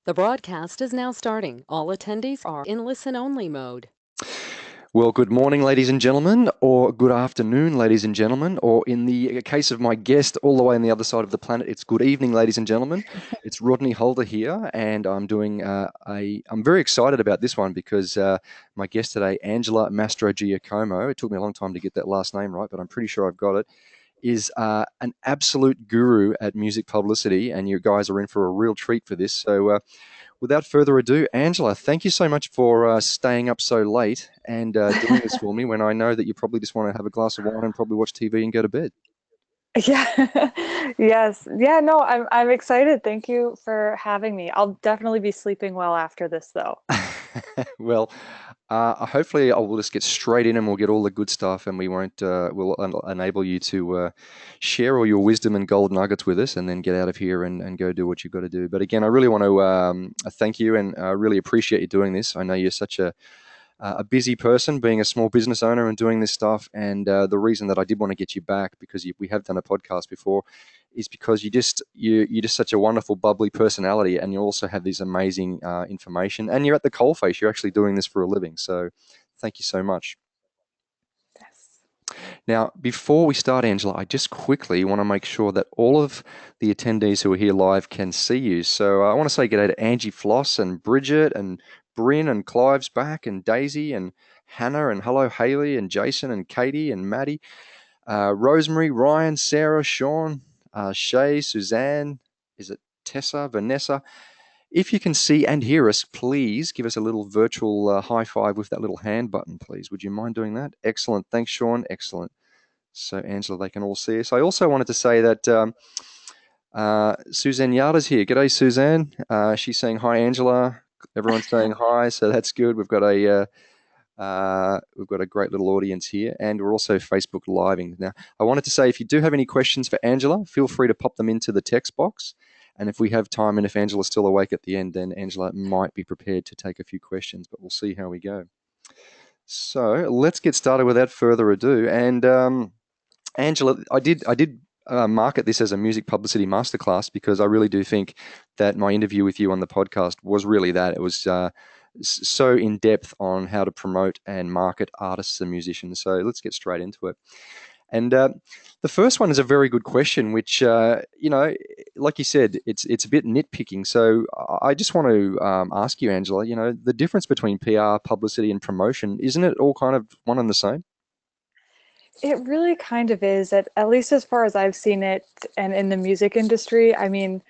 The broadcast is now starting. All attendees are in listen-only mode. Well, good morning, ladies and gentlemen, or good afternoon, ladies and gentlemen, or in the case of my guest all the way on the other side of the planet, it's good evening, ladies and gentlemen. It's Rodney Holder here, and I'm doing I'm very excited about this one because my guest today, Angela Mastrogiacomo, it took me a long time to get that last name right, but I'm pretty sure I've got it, is an absolute guru at music publicity, and you guys are in for a real treat for this. So without further ado, Angela, thank you so much for staying up so late and doing this for me when I know that you probably just want to have a glass of wine and probably watch TV and go to bed. Yeah. Yes. Yeah, no, I'm excited. Thank you for having me. I'll definitely be sleeping well after this though. Well, hopefully I will just get straight in and we'll get all the good stuff and we won't, we'll enable you to share all your wisdom and gold nuggets with us and then get out of here and go do what you've got to do. But again, I really want to thank you and I really appreciate you doing this. I know you're such a busy person, being a small business owner and doing this stuff. And the reason that I did want to get you back, because we have done a podcast before, is because you're just such a wonderful, bubbly personality, and you also have this amazing information. And you're at the coalface. You're actually doing this for a living. So, thank you so much. Yes. Now, before we start, Angela, I just quickly want to make sure that all of the attendees who are here live can see you. So I want to say good day to Angie Floss and Bridget and Bryn and Clive's back and Daisy and Hannah and hello Haley and Jason and Katie and Maddie, Rosemary, Ryan, Sarah, Sean, Shay, Suzanne, is it Tessa, Vanessa? If you can see and hear us, please give us a little virtual high five with that little hand button, please. Would you mind doing that? Excellent. Thanks, Sean. Excellent. So, Angela, they can all see us. I also wanted to say that Suzanne Yada's here. G'day, Suzanne. She's saying hi, Angela. Everyone's saying hi, so that's good. We've got a great little audience here, and we're also Facebook Living. Now, I wanted to say if you do have any questions for Angela, feel free to pop them into the text box. And if we have time and if Angela's still awake at the end, then Angela might be prepared to take a few questions, but we'll see how we go. So let's get started without further ado. And Angela, I did market this as a music publicity masterclass because I really do think that my interview with you on the podcast was really that. It was so in depth on how to promote and market artists and musicians. So let's get straight into it. And the first one is a very good question, which like you said, it's a bit nitpicking. So I just want to ask you, Angela. The difference between PR, publicity, and promotion, isn't it all kind of one and the same? It really kind of is, at least as far as I've seen it and in the music industry. I mean,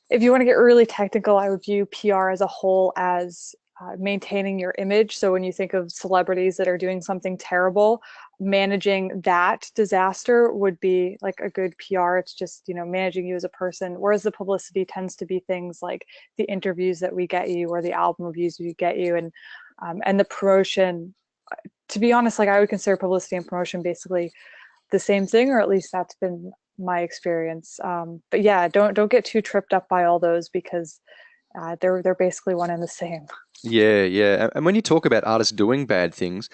if you want to get really technical, I would view PR as a whole as maintaining your image. So when you think of celebrities that are doing something terrible, managing that disaster would be like a good PR. It's just, managing you as a person. Whereas the publicity tends to be things like the interviews that we get you or the album reviews we get you, and the promotion. To be honest, like I would consider publicity and promotion basically the same thing, or at least that's been my experience. But yeah, don't get too tripped up by all those because they're basically one and the same. Yeah, yeah. And when you talk about artists doing bad things,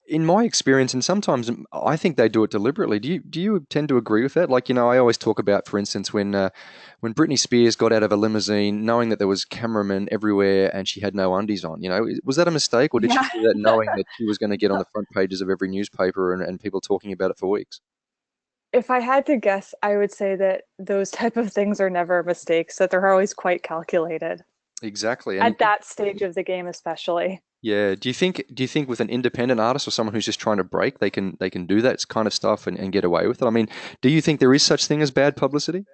in my experience, and sometimes I think they do it deliberately. Do you tend to agree with that? Like, I always talk about, for instance, when Britney Spears got out of a limousine, knowing that there was cameramen everywhere and she had no undies on. Was that a mistake, or did she Yeah. do that knowing that she was going to get on the front pages of every newspaper and people talking about it for weeks? If I had to guess, I would say that those type of things are never mistakes, that they're always quite calculated Exactly. And at that stage of the game, especially. yeah, do you think with an independent artist or someone who's just trying to break, they can do that kind of stuff and get away with it? I mean, do you think there is such thing as bad publicity?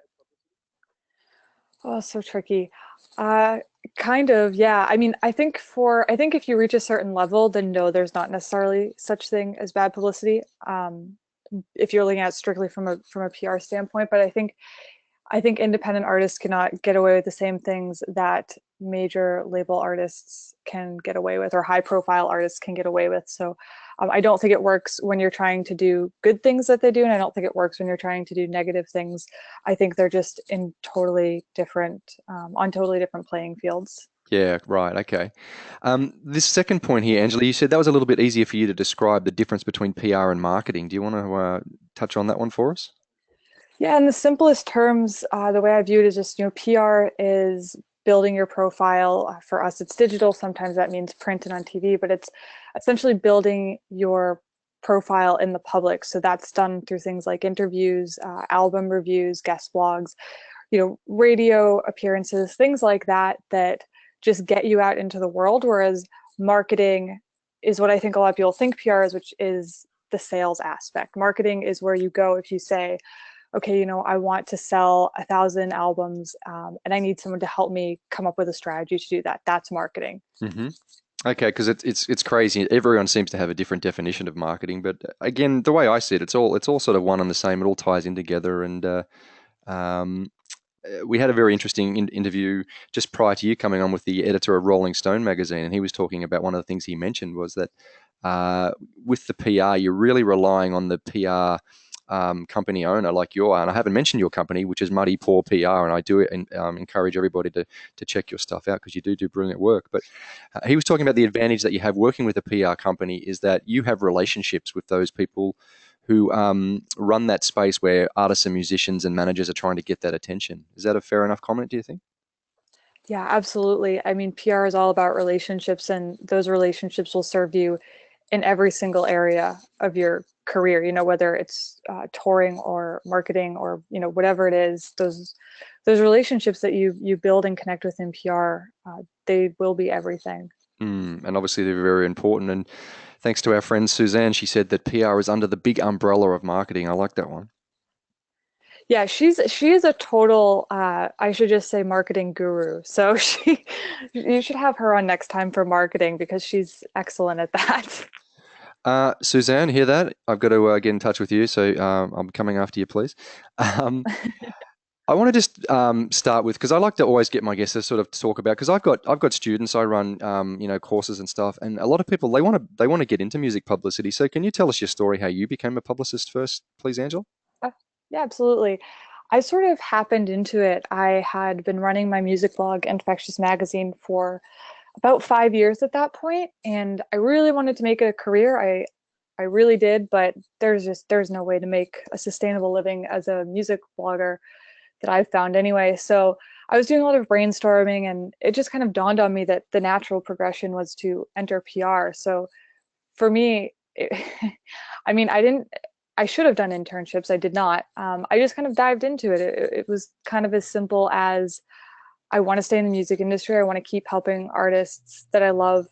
Oh, so tricky. Uh, Kind of, yeah. I mean, I think if you reach a certain level, then no, there's not necessarily such thing as bad publicity. If you're looking at it strictly from a PR standpoint, but I think independent artists cannot get away with the same things that major label artists can get away with, or high profile artists can get away with. So I don't think it works when you're trying to do good things that they do, and I don't think it works when you're trying to do negative things. I think they're just in totally different, on totally different playing fields. Yeah, right. Okay. This second point here, Angela, you said that was a little bit easier for you to describe the difference between PR and marketing. Do you want to touch on that one for us? Yeah, in the simplest terms, the way I view it is just, PR is building your profile. For us, it's digital. Sometimes that means print and on TV, but it's essentially building your profile in the public. So that's done through things like interviews, album reviews, guest blogs, radio appearances, things like that, that just get you out into the world. Whereas marketing is what I think a lot of people think PR is, which is the sales aspect. Marketing is where you go if you say, okay, I want to sell 1,000 albums, and I need someone to help me come up with a strategy to do that. That's marketing. Mm-hmm. Okay, because it's crazy. Everyone seems to have a different definition of marketing, but again, the way I see it, it's all sort of one and the same. It all ties in together, and um, we had a very interesting interview just prior to you coming on with the editor of Rolling Stone magazine, and he was talking about one of the things he mentioned was that with the PR, you're really relying on the PR company owner like you are. And I haven't mentioned your company, which is Muddy Paw PR, and I do encourage everybody to check your stuff out because you do brilliant work. But he was talking about the advantage that you have working with a PR company is that you have relationships with those people who run that space where artists and musicians and managers are trying to get that attention. Is that a fair enough comment, do you think? Yeah, absolutely. I mean, PR is all about relationships, and those relationships will serve you in every single area of your career, whether it's touring or marketing or, whatever it is, those relationships that you build and connect with in PR, they will be everything. And obviously they're very important. And thanks to our friend Suzanne, she said that PR is under the big umbrella of marketing. I like that one. Yeah, she is a total, I should just say, marketing guru. So you should have her on next time for marketing because she's excellent at that. Suzanne, hear that? I've got to get in touch with you, so I'm coming after you, please. Um, I want to just start with because I like to always get my guests to sort of talk about because I've got students. I run courses and stuff, and a lot of people they want to get into music publicity. So can you tell us your story, how you became a publicist first, please, Angela? Uh, yeah, absolutely. I sort of happened into it. I had been running my music blog, Infectious Magazine, for about 5 years at that point, and I really wanted to make it a career. I really did, but there's no way to make a sustainable living as a music blogger that I've found anyway. So I was doing a lot of brainstorming, and it just kind of dawned on me that the natural progression was to enter PR. So for me, I mean, I should have done internships. I did not. I just kind of dived into it. It was kind of as simple as I want to stay in the music industry. I want to keep helping artists that I love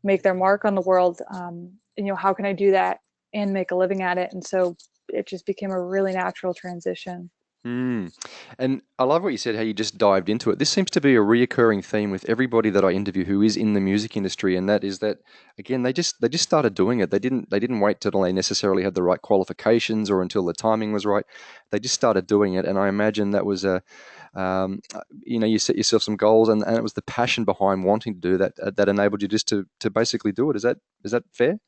make their mark on the world. And, how can I do that and make a living at it? And so it just became a really natural transition. Mm. And I love what you said, how you just dived into it. This seems to be a reoccurring theme with everybody that I interview who is in the music industry, and that is that again they just started doing it. They didn't wait till they necessarily had the right qualifications or until the timing was right. They just started doing it, and I imagine that was you set yourself some goals, and it was the passion behind wanting to do that that enabled you just to basically do it. Is that fair?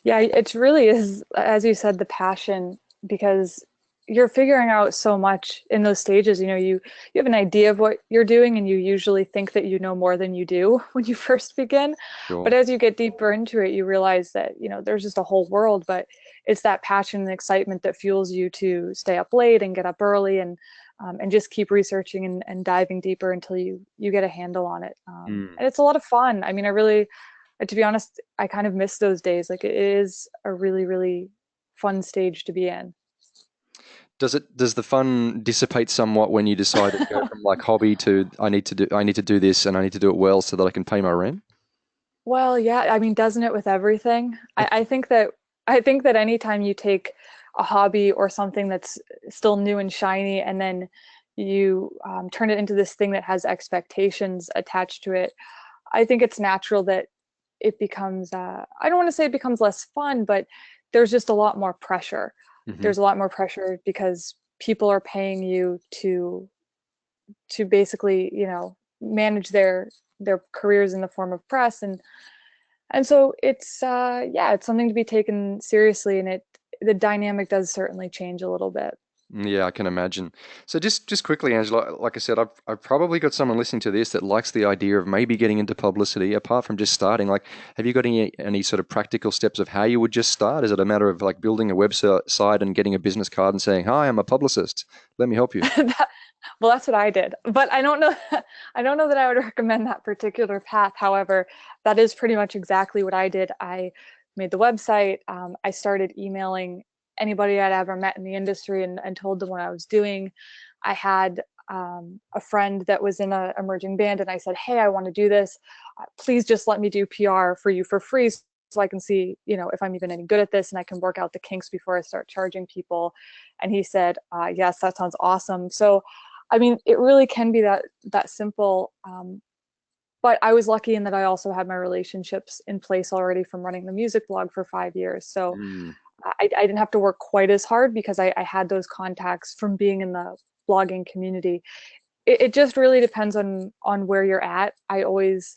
Yeah, it really is, as you said, the passion, because you're figuring out so much in those stages. You have an idea of what you're doing, and you usually think that you know more than you do when you first begin. But Sure. as you get deeper into it, you realize that, there's just a whole world, but it's that passion and excitement that fuels you to stay up late and get up early and just keep researching and diving deeper until you get a handle on it. And it's a lot of fun. I mean, to be honest, I kind of miss those days. Like, it is a really, really fun stage to be in. Does the fun dissipate somewhat when you decide to go from like hobby to I need to do this and I need to do it well so that I can pay my rent? Well, yeah, I mean, doesn't it with everything? I think that anytime you take a hobby or something that's still new and shiny, and then you turn it into this thing that has expectations attached to it, I think it's natural that it becomes, I don't want to say it becomes less fun, but there's just a lot more pressure. Hmm. There's a lot more pressure because people are paying you to basically, manage their careers in the form of press, and so it's yeah, it's something to be taken seriously, and the dynamic does certainly change a little bit. Yeah, I can imagine. So just quickly, Angela, like I said, I've probably got someone listening to this that likes the idea of maybe getting into publicity. Apart from just starting, like, have you got any sort of practical steps of how you would just start? Is it a matter of like building a website and getting a business card and saying, "Hi, I'm a publicist. Let me help you." Well, that's what I did, but I don't know. I don't know that I would recommend that particular path. However, that is pretty much exactly what I did. I made the website. I started emailing anybody I'd ever met in the industry and told them what I was doing. I had a friend that was in an emerging band, and I said, "Hey, I want to do this. Please just let me do PR for you for free." So I can see, if I'm even any good at this, and I can work out the kinks before I start charging people. And he said, "Yes, that sounds awesome." So I mean, it really can be that simple. But I was lucky in that I also had my relationships in place already from running the music blog for 5 years. So Mm, I didn't have to work quite as hard because I had those contacts from being in the blogging community. It just really depends on where you're at. I always,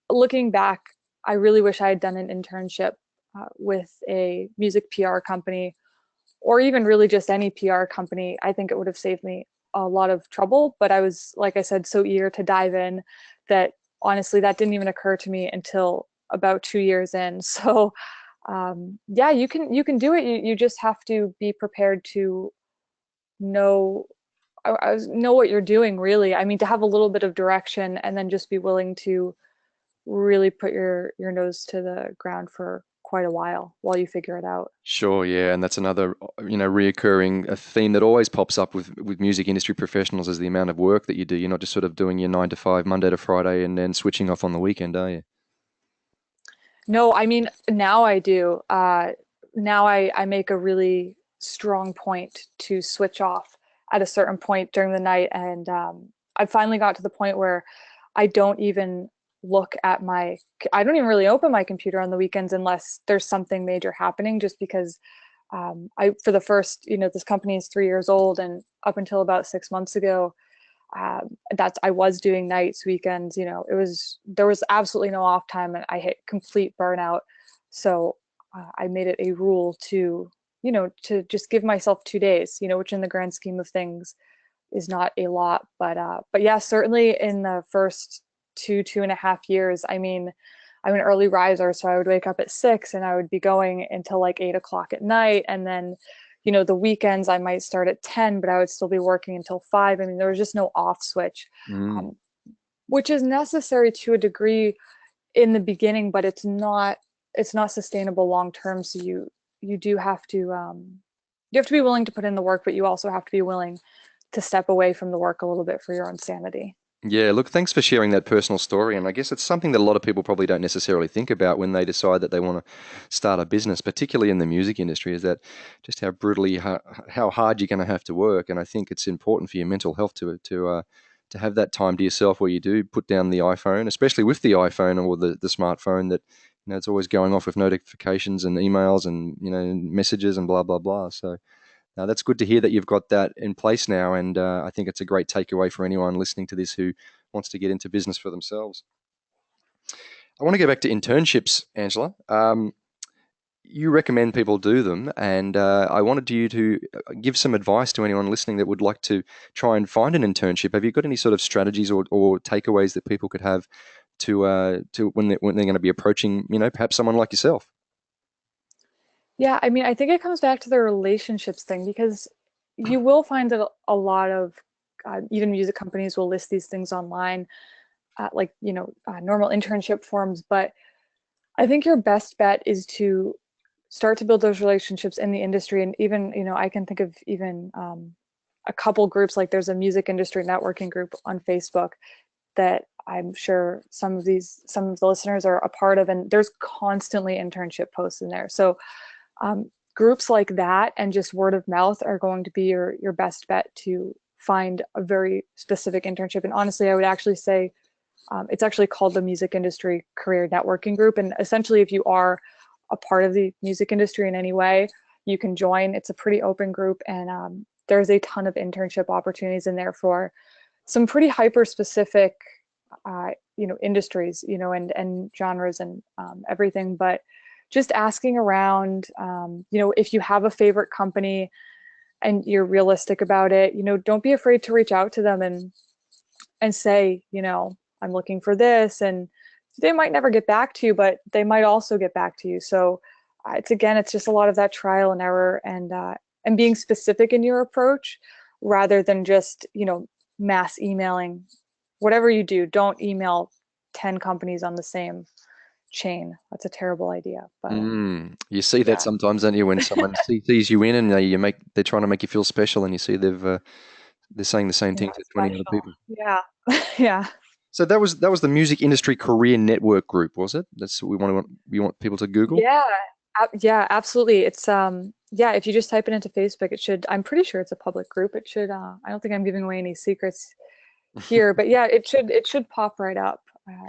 looking back, I really wish I had done an internship with a music PR company, or even really just any PR company. I think it would have saved me a lot of trouble. But I was, like I said, so eager to dive in that honestly, that didn't even occur to me until about 2 years in. So yeah, you can do it. You just have to be prepared to know know what you're doing, really. I mean, to have a little bit of direction and then just be willing to really put your nose to the ground for quite a while you figure it out. sure, yeah, and that's another reoccurring a theme that always pops up with music industry professionals is the amount of work that you do. You're not just sort of doing your 9 to 5 Monday to Friday and then switching off on the weekend, are you? No, I mean, now I do. Now I make a really strong point to switch off at a certain point during the night. And I finally got to the point where I don't even look at I don't even really open my computer on the weekends unless there's something major happening, just because for the first, this company is 3 years old, and up until about 6 months ago, that's I was doing nights, weekends. There was absolutely no off time, and I hit complete burnout. So I made it a rule to just give myself 2 days, which in the grand scheme of things is not a lot. But yeah, certainly in the first 2.5 years, I mean, I'm an early riser, so I would wake up at 6 and I would be going until like 8 o'clock at night. And then, the weekends I might start at 10, but I would still be working until 5. I mean, there was just no off switch, Mm. um, which is necessary to a degree in the beginning, but it's not sustainable long term. So you do have to you have to be willing to put in the work, but you also have to be willing to step away from the work a little bit for your own sanity. Yeah, look, thanks for sharing that personal story. And I guess it's something that a lot of people probably don't necessarily think about when they decide that they want to start a business, particularly in the music industry, is that just how brutally, how hard you're going to have to work. And I think it's important for your mental health to have that time to yourself where you do put down the iPhone, especially with the iPhone or the smartphone that, it's always going off with notifications and emails and, messages and blah, blah, blah. So, that's good to hear that you've got that in place now, and I think it's a great takeaway for anyone listening to this who wants to get into business for themselves. I want to go back to internships, Angela. You recommend people do them, and I wanted you to give some advice to anyone listening that would like to try and find an internship. Have you got any sort of strategies or takeaways that people could have to when they're going to be approaching, perhaps someone like yourself? Yeah, I mean, I think it comes back to the relationships thing, because you will find that a lot of even music companies will list these things online, like normal internship forms. But I think your best bet is to start to build those relationships in the industry. And even, I can think of even a couple groups, like there's a music industry networking group on Facebook that I'm sure some of the listeners are a part of, and there's constantly internship posts in there. So groups like that and just word of mouth are going to be your best bet to find a very specific internship. And honestly, I would actually say it's actually called the Music Industry Career Networking Group. And essentially, if you are a part of the music industry in any way, you can join. It's a pretty open group, and there's a ton of internship opportunities in there for some pretty hyper specific, industries, and genres and everything. But just asking around, if you have a favorite company, and you're realistic about it, don't be afraid to reach out to them and say, I'm looking for this, and they might never get back to you, but they might also get back to you. So it's just a lot of that trial and error, and being specific in your approach rather than just, mass emailing. Whatever you do, don't email 10 companies on the same chain. That's a terrible idea. But You see that yeah. sometimes, don't you, when someone sees you in and they're trying to make you feel special, and you see they're saying the same You're thing not to 20 other special. people. Yeah. Yeah. So that was the Music Industry Career Network group, was it? That's what we want people to Google. Yeah. Yeah, absolutely. It's yeah, if you just type it into Facebook, I'm pretty sure it's a public group. It should I don't think I'm giving away any secrets here, but yeah, it should pop right up.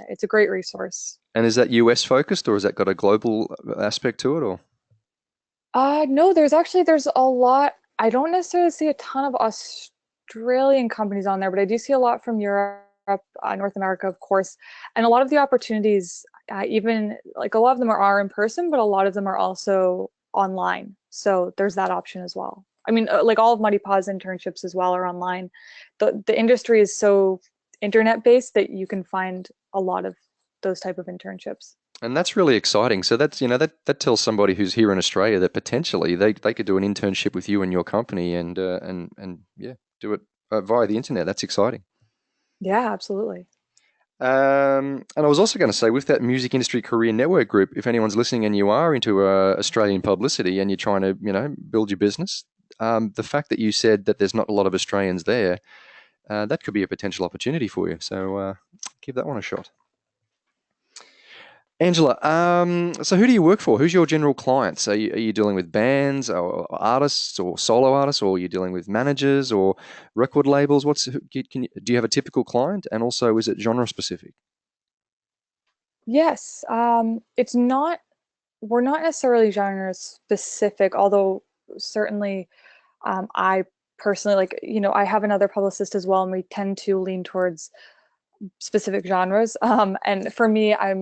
It's a great resource. And is that US focused, or has that got a global aspect to it, or? No, there's a lot. I don't necessarily see a ton of Australian companies on there, but I do see a lot from Europe, North America, of course, and a lot of the opportunities, even like a lot of them are in person, but a lot of them are also online. So there's that option as well. I mean, like all of Muddy Paw's internships as well are online. The industry is so internet based that you can find a lot of those type of internships. And that's really exciting. So that's, that tells somebody who's here in Australia that potentially they could do an internship with you and your company, and yeah, do it via the internet. That's exciting. Yeah, absolutely. And I was also going to say, with that Music Industry Career Network group, if anyone's listening and you are into Australian publicity and you're trying to, build your business, the fact that you said that there's not a lot of Australians there, that could be a potential opportunity for you. So give that one a shot. Angela, so who do you work for? Who's your general clients? Are you dealing with bands or artists or solo artists, or are you dealing with managers or record labels? Do you have a typical client, and also is it genre specific? Yes, we're not necessarily genre specific, although certainly I personally like, I have another publicist as well, and we tend to lean towards specific genres. And for me, I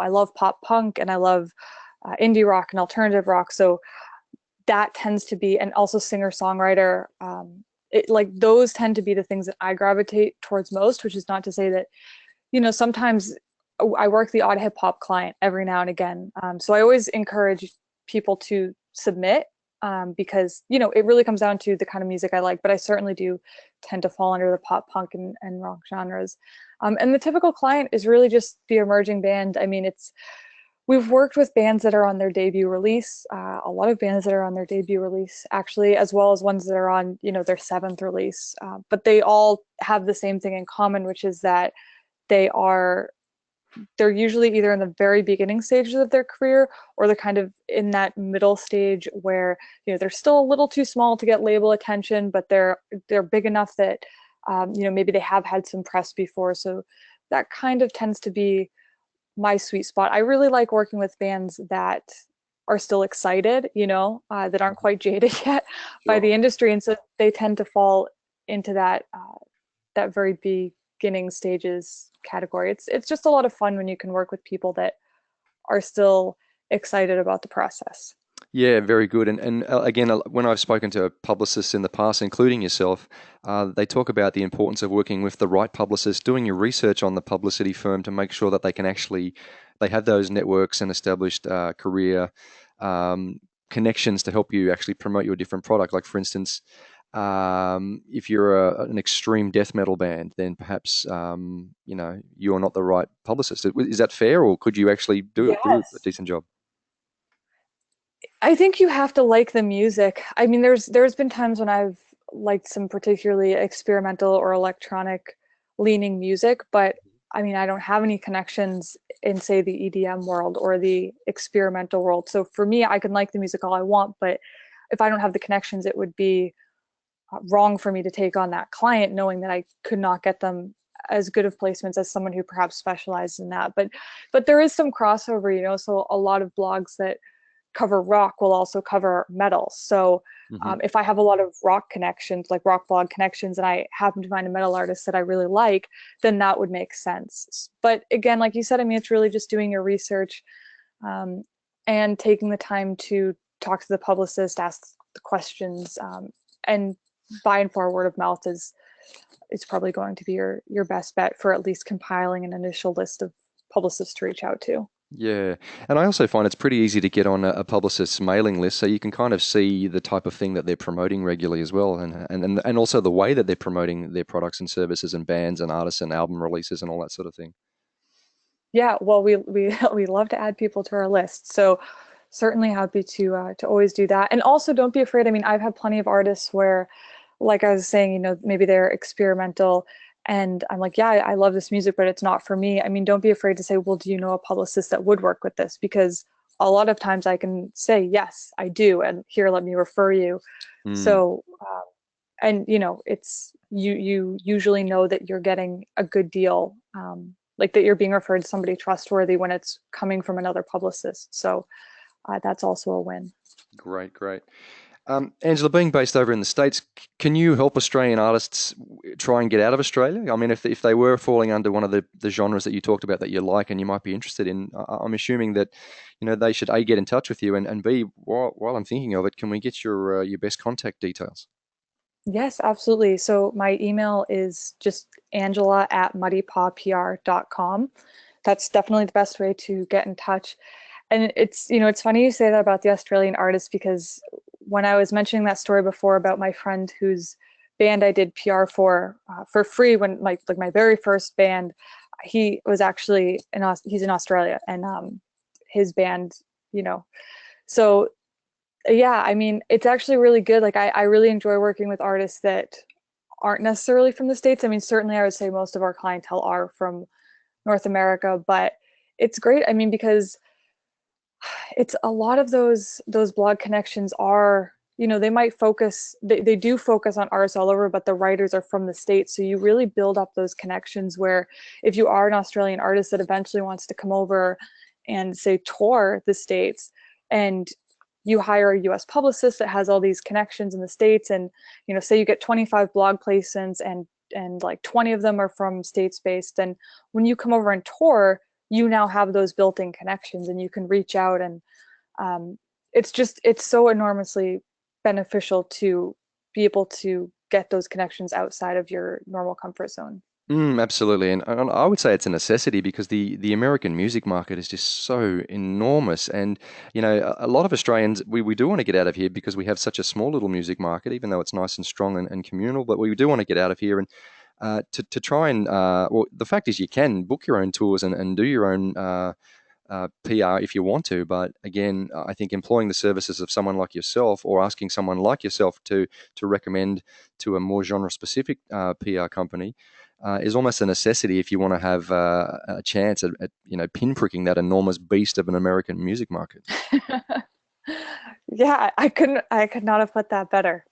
love pop punk and I love indie rock and alternative rock. So that tends to be, and also singer songwriter. Like those tend to be the things that I gravitate towards most, which is not to say that, sometimes I work the odd hip hop client every now and again. So I always encourage people to submit, because, it really comes down to the kind of music I like, but I certainly do tend to fall under the pop punk and rock genres. And the typical client is really just the emerging band. I mean, we've worked with bands that are on their debut release, a lot of bands that are on their debut release, actually, as well as ones that are on, their seventh release. But they all have the same thing in common, which is that they're usually either in the very beginning stages of their career, or they're kind of in that middle stage where, they're still a little too small to get label attention, but they're big enough that, maybe they have had some press before. So that kind of tends to be my sweet spot. I really like working with bands that are still excited, that aren't quite jaded yet by Sure. the industry. And so they tend to fall into that very beginning stages category. It's just a lot of fun when you can work with people that are still excited about the process. Yeah, very good. And again, when I've spoken to publicists in the past, including yourself, they talk about the importance of working with the right publicist, doing your research on the publicity firm to make sure that they have those networks and established career connections to help you actually promote your different product. Like, for instance, if you're an extreme death metal band, then perhaps you're not the right publicist. Is that fair, or could you actually do a Yes. decent job? I think you have to like the music. I mean, there's been times when I've liked some particularly experimental or electronic leaning music, but I mean, I don't have any connections in, say, the EDM world or the experimental world. So for me, I can like the music all I want, but if I don't have the connections, it would be wrong for me to take on that client knowing that I could not get them as good of placements as someone who perhaps specialized in that. But there is some crossover, so a lot of blogs that cover rock will also cover metal. So Hmm. if I have a lot of rock connections, like rock blog connections, and I happen to find a metal artist that I really like, then that would make sense. But again, like you said, I mean, it's really just doing your research, um, and taking the time to talk to the publicist, ask the questions, and by and far word of mouth is probably going to be your best bet for at least compiling an initial list of publicists to reach out to. Yeah, and I also find it's pretty easy to get on a publicist's mailing list, so you can kind of see the type of thing that they're promoting regularly as well, and also the way that they're promoting their products and services and bands and artists and album releases and all that sort of thing. Yeah, well, we love to add people to our list, so certainly happy to always do that. And also, don't be afraid. I mean, I've had plenty of artists where, like I was saying, maybe they're experimental, and I'm like, yeah, I love this music, but it's not for me. I mean, don't be afraid to say, well, do you know a publicist that would work with this? Because a lot of times I can say, yes, I do, and here, let me refer you. Mm. So, and it's you usually know that you're getting a good deal. Like that you're being referred to somebody trustworthy when it's coming from another publicist. So that's also a win. Great, great. Angela, being based over in the States, can you help Australian artists try and get out of Australia? I mean, if they were falling under one of the genres that you talked about that you like and you might be interested in, I'm assuming that, they should A, get in touch with you, and B, while I'm thinking of it, can we get your best contact details? Yes, absolutely. So my email is just angela@muddypawpr.com. That's definitely the best way to get in touch. And it's funny you say that about the Australian artist, because when I was mentioning that story before about my friend whose band I did PR for free, when like my very first band, he was actually he's in Australia, and his band, so yeah, I mean, it's actually really good. Like I really enjoy working with artists that aren't necessarily from the States. I mean, certainly I would say most of our clientele are from North America, but it's great. I mean, because it's a lot of those blog connections are, they might they do focus on artists all over, but the writers are from the States. So you really build up those connections where if you are an Australian artist that eventually wants to come over and say tour the States, and you hire a US publicist that has all these connections in the States, and say you get 25 blog placements, and like 20 of them are from States based, and when you come over and tour, you now have those built-in connections, and you can reach out, and it's so enormously beneficial to be able to get those connections outside of your normal comfort zone. Absolutely, and I would say it's a necessity because the American music market is just so enormous, and a lot of Australians we do want to get out of here because we have such a small little music market, even though it's nice and strong and communal. But we do want to get out of here and to try and well, the fact is you can book your own tours and do your own PR if you want to, but again, I think employing the services of someone like yourself or asking someone like yourself to recommend to a more genre specific PR company is almost a necessity if you want to have a chance at pinpricking that enormous beast of an American music market. Yeah, I could not have put that better.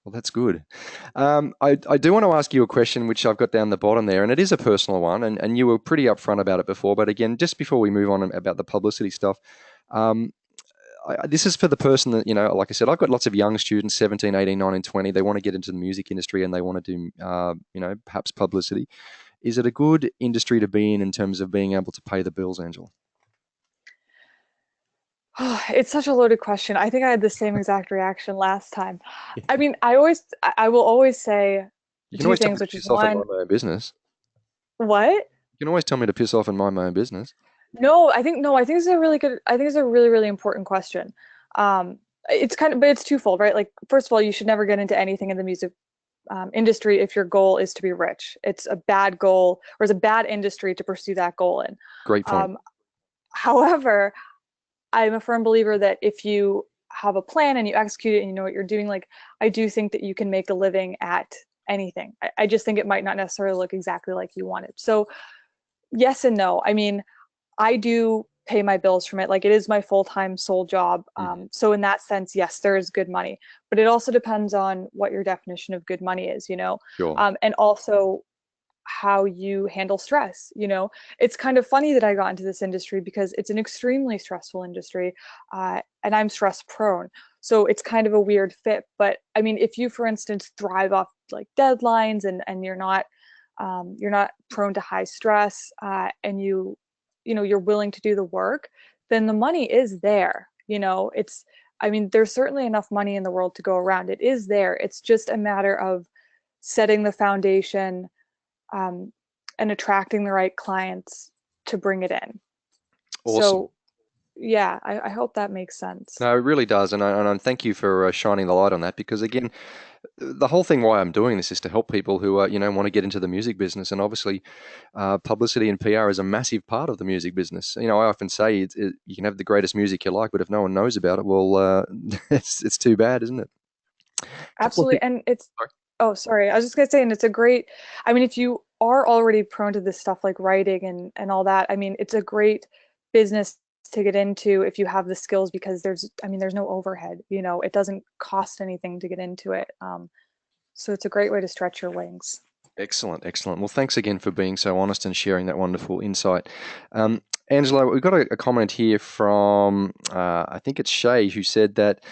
Well, that's good. I do want to ask you a question, which I've got down the bottom there, and it is a personal one, and you were pretty upfront about it before. But again, just before we move on about the publicity stuff, um, this is for the person that, like I said, I've got lots of young students, 17, 18, 19, 20. They want to get into the music industry and they want to do, perhaps publicity. Is it a good industry to be in terms of being able to pay the bills, Angela? Oh, it's such a loaded question. I think I had the same exact reaction last time. Yeah. I mean, I will always say You can two always tell me things, to which is piss off and one, mind my own business. what? You can always tell me to piss off and mind my own business. No, I think it's a really good, I think it's a really, really important question. It's but it's twofold, right? Like, first of all, you should never get into anything in the music industry if your goal is to be rich. It's a bad goal, or it's a bad industry to pursue that goal in. Great point. However, I'm a firm believer that if you have a plan and you execute it and you know what you're doing, like I do think that you can make a living at anything. I just think it might not necessarily look exactly like you want it. So yes and no. I mean, I do pay my bills from it. Like it is my full-time sole job. Mhm. So in that sense, yes, there is good money, but it also depends on what your definition of good money is, Sure. and also how you handle stress. It's kind of funny that I got into this industry because it's an extremely stressful industry, and I'm stress prone, so it's kind of a weird fit. But I mean, if you, for instance, thrive off like deadlines, and you're not prone to high stress, and you're willing to do the work, then the money is there. It's I mean, there's certainly enough money in the world to go around. It is there. It's just a matter of setting the foundation, um, and attracting the right clients to bring it in. Awesome. So yeah, I hope that makes sense. No, it really does, and I thank you for shining the light on that because again, the whole thing why I'm doing this is to help people who want to get into the music business, and obviously, publicity and PR is a massive part of the music business. I often say you can have the greatest music you like, but if no one knows about it, well, it's too bad, isn't it? Couple of Absolutely. things. And it's, oh, sorry. I was just gonna say, and it's a great, I mean, if you are already prone to this stuff like writing and all that, I mean, it's a great business to get into if you have the skills because there's no overhead, it doesn't cost anything to get into it. So it's a great way to stretch your wings. Excellent, excellent. Well, thanks again for being so honest and sharing that wonderful insight. Angela, we've got a comment here from, I think it's Shay, who said that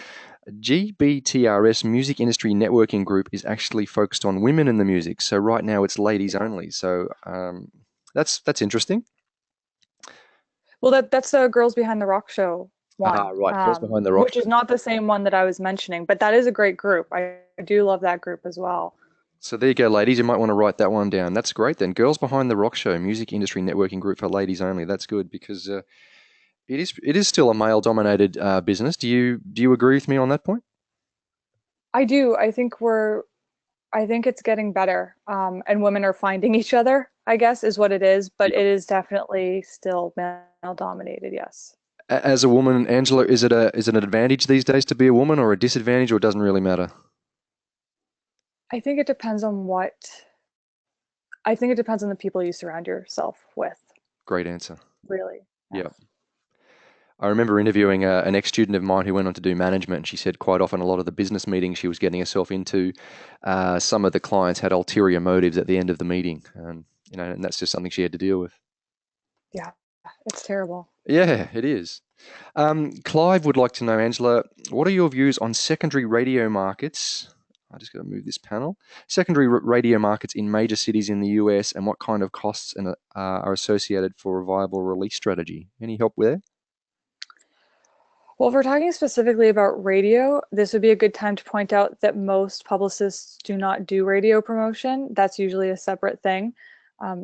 GBTRS Music Industry Networking Group is actually focused on women in the music. So right now it's ladies only. So that's interesting. Well, that's the Girls Behind the Rock Show Ah, one, right. Girls Behind the Rock which Show. is not the same one that I was mentioning, but that is a great group. I do love that group as well. So there you go, ladies. You might want to write that one down. That's great then. Girls Behind the Rock Show, Music Industry Networking Group for ladies only. That's good because it is still a male-dominated business. Do you agree with me on that point? I do. I think it's getting better, and women are finding each other, I guess, is what it is. But Yep. it is definitely still male dominated. Yes. As a woman, Angela, is it an advantage these days to be a woman or a disadvantage, or it doesn't really matter? I think it depends on I think it depends on the people you surround yourself with, Great answer. really. Yeah. Yeah. I remember interviewing an ex-student of mine who went on to do management. And she said quite often a lot of the business meetings she was getting herself into, some of the clients had ulterior motives at the end of the meeting, and that's just something she had to deal with. Yeah. It's terrible. Yeah, it is. Clive would like to know, Angela, what are your views on secondary radio markets? I just got to move this panel. Secondary radio markets in major cities in the US, and what kind of costs are associated for a viable release strategy? Any help there? Well, if we're talking specifically about radio, this would be a good time to point out that most publicists do not do radio promotion. That's usually a separate thing.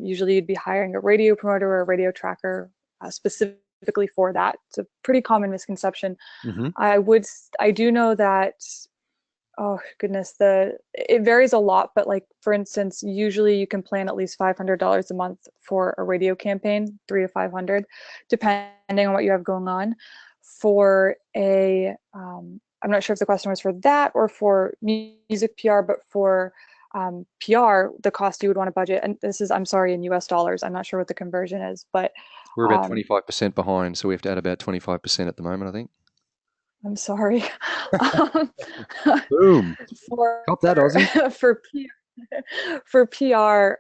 Usually you'd be hiring a radio promoter or a radio tracker specifically for that. It's a pretty common misconception. Mm-hmm. I do know that, oh goodness, it varies a lot, but like for instance, usually you can plan at least $500 a month for a radio campaign, 3 to 500, depending on what you have going on. For I'm not sure if the question was for that or for music PR, but for PR, the cost you would want to budget, and this is, I'm sorry, in US dollars. I'm not sure what the conversion is, but We're about um, 25% behind, so we have to add about 25% at the moment, I think. I'm sorry. um, Boom. for Cop that, Aussie. for for PR,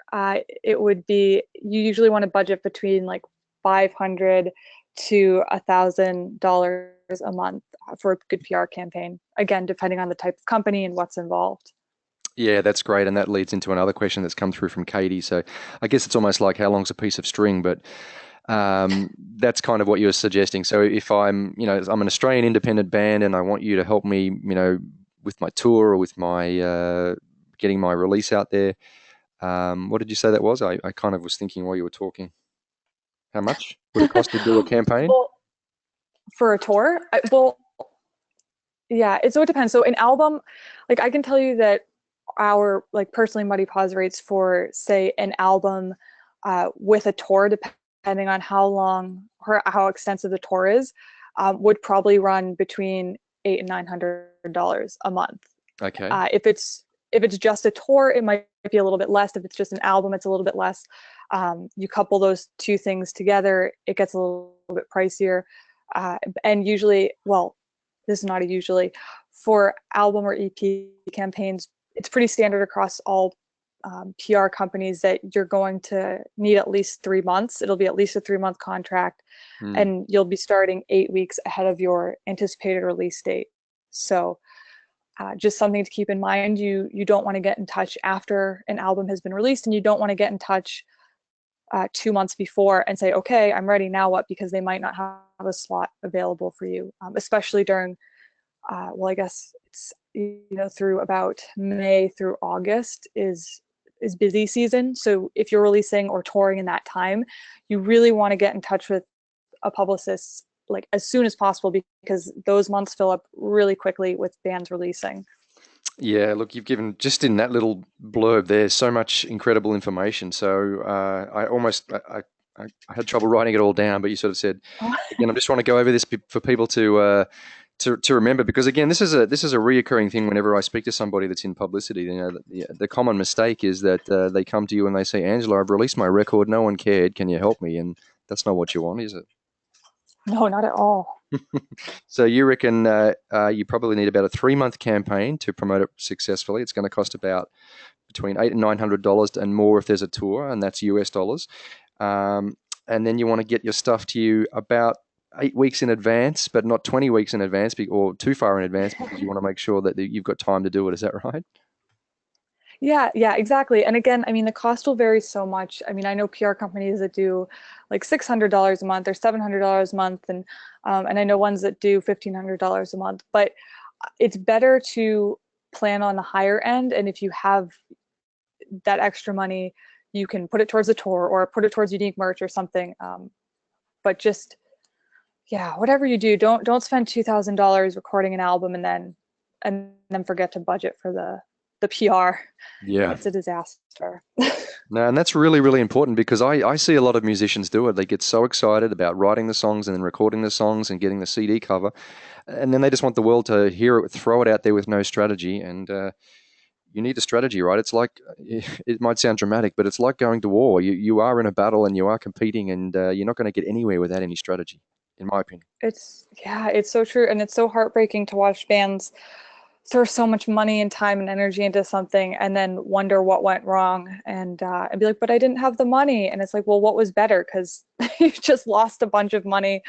it would be, you usually want to budget between like 500 to $1,000 a month for a good PR campaign. Again, depending on the type of company and what's involved. Yeah, that's great. And that leads into another question that's come through from Katie. So I guess it's almost like how long's a piece of string, but that's kind of what you're suggesting. So if I'm an Australian independent band and I want you to help me, with my tour or with my getting my release out there. What did you say that was? I kind of was thinking while you were talking. How much would it cost to do a campaign? Well, for a tour, yeah, so it depends. So an album, like I can tell you that our, like personally, Muddy Paws rates for say an album with a tour, depending on how long or how extensive the tour is, would probably run between $800 and $900 a month. Okay. If it's just a tour, it might be a little bit less. If it's just an album, it's a little bit less. You couple those two things together, it gets a little bit pricier. And usually, well, this is not a usually, for album or EP campaigns, it's pretty standard across all PR companies that you're going to need at least 3 months. It'll be at least a 3-month contract, and you'll be starting 8 weeks ahead of your anticipated release date. So just something to keep in mind. You don't want to get in touch after an album has been released, and you don't want to get in touch 2 months before and say, okay, I'm ready, now what? Because they might not have a slot available for you, especially during well, I guess it's, through about May through August is busy season. So if you're releasing or touring in that time, you really want to get in touch with a publicist like as soon as possible, because those months fill up really quickly with bands releasing. Yeah, look, you've given just in that little blurb there so much incredible information. So I had trouble writing it all down, but you sort of said again. I just want to go over this for people to remember, because again, this is a reoccurring thing whenever I speak to somebody that's in publicity. The common mistake is that they come to you and they say, "Angela, I've released my record. No one cared. Can you help me?" And that's not what you want, is it? No, not at all. So you reckon you probably need about a 3-month campaign to promote it successfully. It's going to cost about between $800 and $900 and more if there's a tour, and that's US dollars. And then you want to get your stuff to you about 8 weeks in advance, but not 20 weeks in advance or too far in advance, because you want to make sure that you've got time to do it. Is that right? Yeah, exactly. And again, I mean, the cost will vary so much. I mean, I know PR companies that do like $600 a month or $700 a month, and I know ones that do $1,500 a month. But it's better to plan on the higher end, and if you have that extra money, you can put it towards a tour or put it towards unique merch or something. But just, yeah, whatever you do, don't spend $2,000 recording an album and then forget to budget for the PR. Yeah. It's a disaster. No, and that's really, really important, because I see a lot of musicians do it. They get so excited about writing the songs and then recording the songs and getting the CD cover, and then they just want the world to hear it, throw it out there with no strategy. And you need a strategy, right? It's like, it might sound dramatic, but it's like going to war. You are in a battle and you are competing, and you're not going to get anywhere without any strategy, in my opinion. It's so true, and it's so heartbreaking to watch bands throw so much money and time and energy into something and then wonder what went wrong, and be like, but I didn't have the money. And it's like, well, what was better? Because you just lost a bunch of money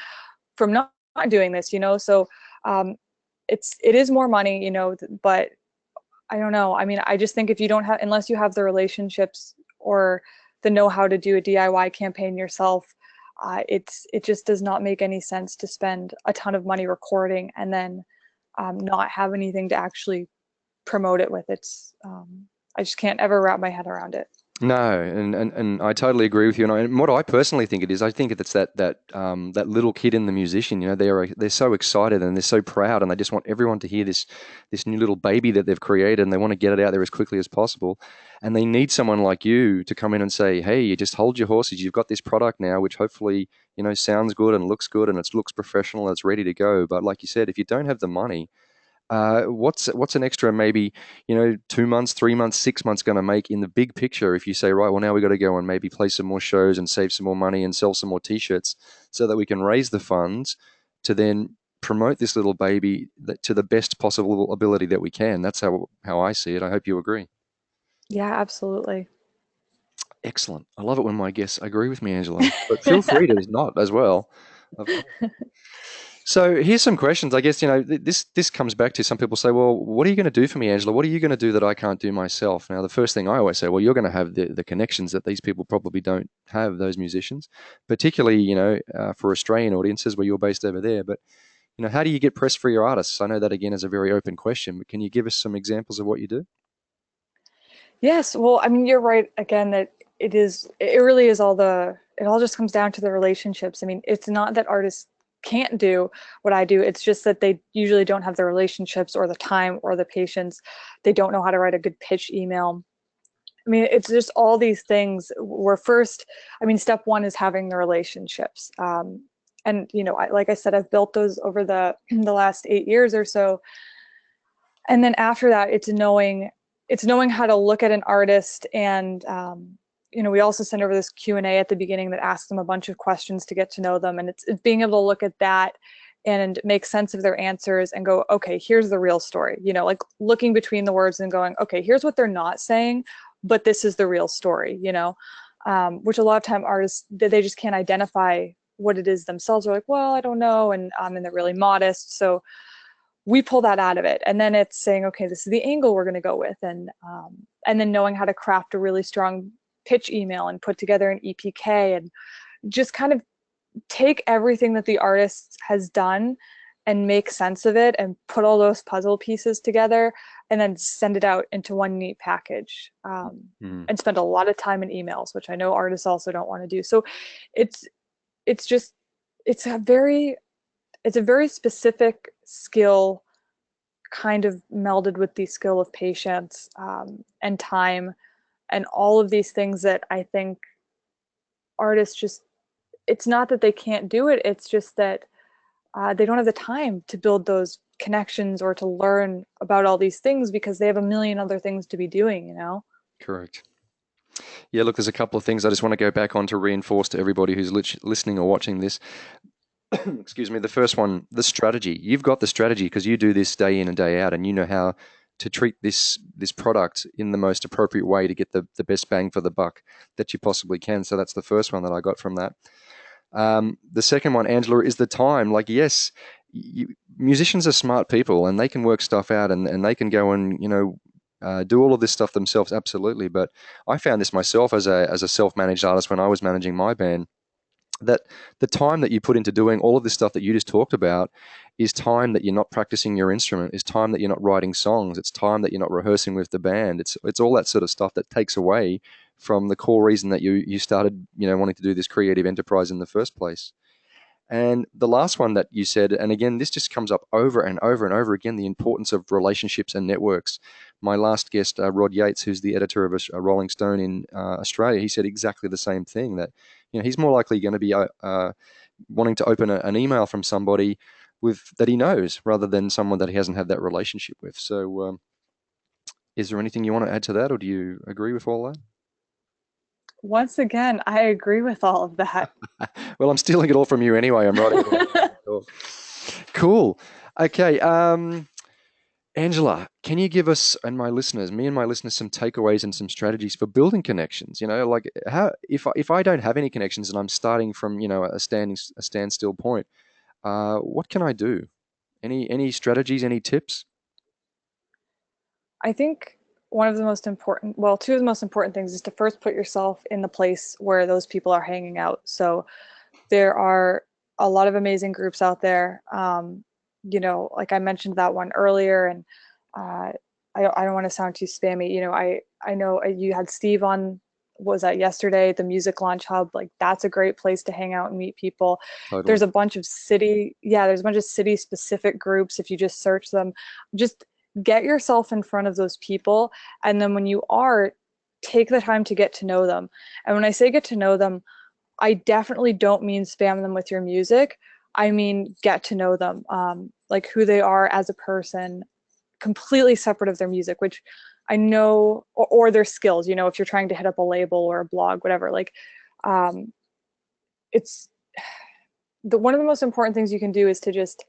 from not doing this, so it is more money, but I don't know. I mean, I just think if you don't have, unless you have the relationships or the know-how to do a DIY campaign yourself, it just does not make any sense to spend a ton of money recording and then not have anything to actually promote it with. I just can't ever wrap my head around it. No, and I totally agree with you. And what I personally think it is, I think it's that little kid in the musician. They're so excited and they're so proud, and they just want everyone to hear this new little baby that they've created, and they want to get it out there as quickly as possible. And they need someone like you to come in and say, "Hey, you just hold your horses. You've got this product now, which hopefully sounds good and looks good, and it looks professional and it's ready to go." But like you said, if you don't have the money, what's an extra maybe 2 months, 3 months, 6 months going to make in the big picture if you say, right, well, now we got to go and maybe play some more shows and save some more money and sell some more t-shirts so that we can raise the funds to then promote this little baby to the best possible ability that we can. That's how I see it. I hope you agree. Yeah, absolutely. Excellent. I love it when my guests agree with me, Angela, but feel free to not as well. Of course. So here's some questions. I guess, this comes back to, some people say, well, what are you going to do for me, Angela? What are you going to do that I can't do myself? Now, the first thing I always say, well, you're going to have the connections that these people probably don't have, those musicians, particularly, for Australian audiences where you're based over there. But, how do you get press for your artists? I know that, again, is a very open question, but can you give us some examples of what you do? Yes. Well, I mean, you're right again that it really is it all just comes down to the relationships. I mean, it's not that artists can't do what I do. It's just that they usually don't have the relationships or the time or the patience. They don't know how to write a good pitch email. I mean, it's just all these things where step one is having the relationships. And, like I said, I've built those over the last 8 years or so. And then after that, it's knowing how to look at an artist, and we also send over this Q&A at the beginning that asks them a bunch of questions to get to know them, and it's being able to look at that and make sense of their answers and go, okay, here's the real story. Like looking between the words and going, okay, here's what they're not saying, but this is the real story. Which a lot of time artists, they just can't identify what it is themselves. They're like, well, I don't know, and they're really modest. So we pull that out of it, and then it's saying, okay, this is the angle we're going to go with, and then knowing how to craft a really strong pitch email and put together an EPK, and just kind of take everything that the artist has done and make sense of it and put all those puzzle pieces together and then send it out into one neat package, and spend a lot of time in emails, which I know artists also don't want to do. So it's it's just it's a very specific skill, kind of melded with the skill of patience, and time, and all of these things that I think artists just, it's not that they can't do it, it's just that they don't have the time to build those connections or to learn about all these things because they have a million other things to be doing, you know? Correct. Yeah, look, there's a couple of things I just want to go back on to reinforce to everybody who's listening or watching this. Excuse me. The first one, the strategy. You've got the strategy because you do this day in and day out, and you know how to treat this product in the most appropriate way to get the best bang for the buck that you possibly can. So that's the first one that I got from that. The second one, Angela, is the time. Like, yes, musicians are smart people and they can work stuff out, and they can go and, do all of this stuff themselves. Absolutely. But I found this myself as a self-managed artist when I was managing my band, that the time that you put into doing all of this stuff that you just talked about is time that you're not practicing your instrument, is time that you're not writing songs, it's time that you're not rehearsing with the band. It's all that sort of stuff that takes away from the core reason that you started, wanting to do this creative enterprise in the first place. And the last one that you said, and again, this just comes up over and over and over again, the importance of relationships and networks. My last guest, Rod Yates, who's the editor of a Rolling Stone in Australia, he said exactly the same thing, that he's more likely going to be wanting to open an email from somebody that he knows rather than someone that he hasn't had that relationship with. So is there anything you want to add to that, or do you agree with all that? Once again, I agree with all of that. Well, I'm stealing it all from you anyway. I'm writing it all. Cool. Okay. Angela, can you give us and my listeners, some takeaways and some strategies for building connections? Like how, if I don't have any connections and I'm starting from, a standstill point, what can I do? Any strategies, any tips? I think one of the most important, well, two of the most important things is to first put yourself in the place where those people are hanging out. So there are a lot of amazing groups out there. Like I mentioned that one earlier, and I don't want to sound too spammy. I know you had Steve on, was that yesterday, the Music Launch Hub. Like, that's a great place to hang out and meet people. Totally. There's a bunch of city specific groups. If you just search them, just get yourself in front of those people. And then when you are, take the time to get to know them. And when I say get to know them, I definitely don't mean spam them with your music. I mean, get to know them, like who they are as a person, completely separate of their music, which I know, or their skills, if you're trying to hit up a label or a blog, whatever, like, it's one of the most important things you can do is to just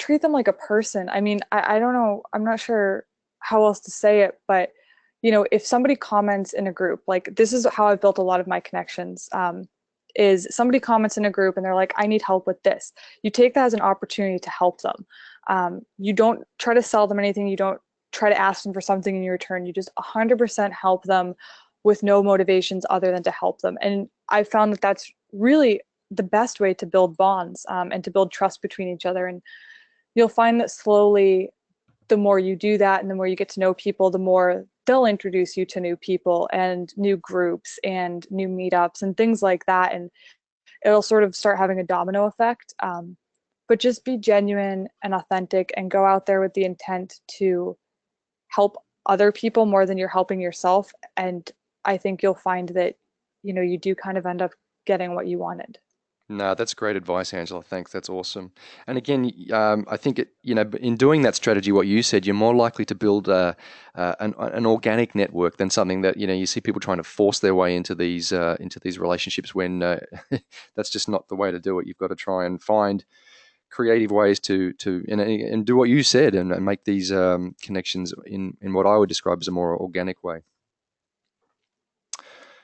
treat them like a person. I mean, I don't know, I'm not sure how else to say it, but if somebody comments in a group, like, this is how I've built a lot of my connections, is somebody comments in a group and they're like, I need help with this. You take that as an opportunity to help them. You don't try to sell them anything. You don't try to ask them for something in your return. You just 100% help them with no motivations other than to help them. And I found that that's really the best way to build bonds, and to build trust between each other. And you'll find that slowly, the more you do that and the more you get to know people, the more they'll introduce you to new people and new groups and new meetups and things like that. And it'll sort of start having a domino effect. But just be genuine and authentic and go out there with the intent to help other people more than you're helping yourself. And I think you'll find that, you do kind of end up getting what you wanted. No, that's great advice, Angela. Thanks. That's awesome. And again, I think in doing that strategy, what you said, you're more likely to build an organic network than something that you see people trying to force their way into these relationships when that's just not the way to do it. You've got to try and find creative ways to and do what you said and make these connections in what I would describe as a more organic way.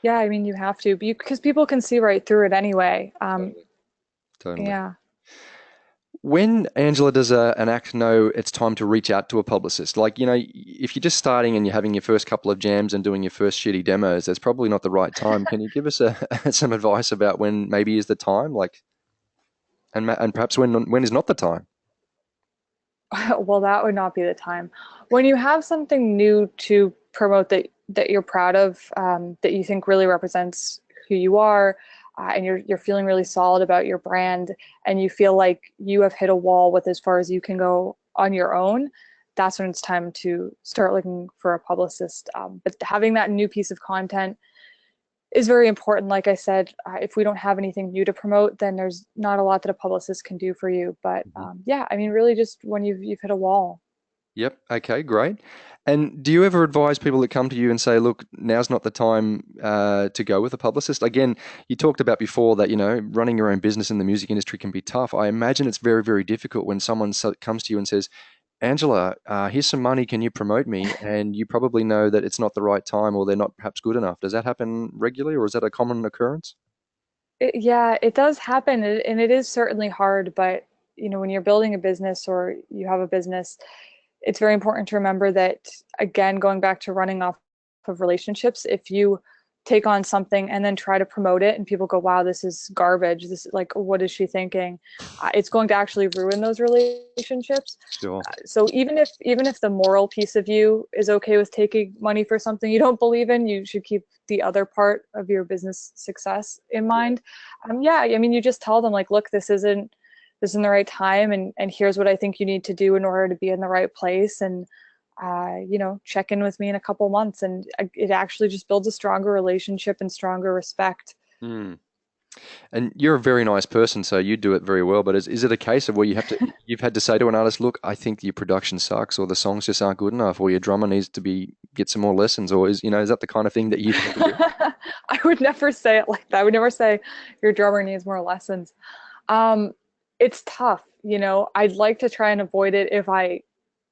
Yeah, I mean, you have to, because people can see right through it anyway. Totally. Yeah. When, Angela, does an act know it's time to reach out to a publicist? Like, if you're just starting and you're having your first couple of jams and doing your first shitty demos, that's probably not the right time. Can you give us some advice about when maybe is the time, like, and perhaps when is not the time? Well, that would not be the time. When you have something new to promote that you're proud of, that you think really represents who you are, and you're feeling really solid about your brand, and you feel like you have hit a wall with as far as you can go on your own, that's when it's time to start looking for a publicist. But having that new piece of content is very important. Like I said, if we don't have anything new to promote, then there's not a lot that a publicist can do for you. But Mhm. yeah, I mean, really, just when you've hit a wall. Yep. Okay, great. And do you ever advise people that come to you and say, look, now's not the time to go with a publicist? Again, you talked about before that, running your own business in the music industry can be tough. I imagine it's very, very difficult when someone comes to you and says, Angela, here's some money. Can you promote me? And you probably know that it's not the right time or they're not perhaps good enough. Does that happen regularly or is that a common occurrence? Yeah, it does happen, and it is certainly hard. But when you're building a business or you have a business, it's very important to remember that, again, going back to running off of relationships, if you take on something and then try to promote it and people go, wow, this is garbage, this, like, what is she thinking, it's going to actually ruin those relationships. Sure. So even if the moral piece of you is okay with taking money for something you don't believe in, you should keep the other part of your business success in Yeah. mind. Yeah, I mean, you just tell them, like, look, this isn't the right time, and here's what I think you need to do in order to be in the right place, and check in with me in a couple months, and it actually just builds a stronger relationship and stronger respect. Hmm. And you're a very nice person, so you do it very well. But is it a case of where you've had to say to an artist, look, I think your production sucks, or the songs just aren't good enough, or your drummer needs to get some more lessons, or is that the kind of thing that you've had to do? I would never say it like that. I would never say your drummer needs more lessons. Um, it's tough. I'd like to try and avoid it if I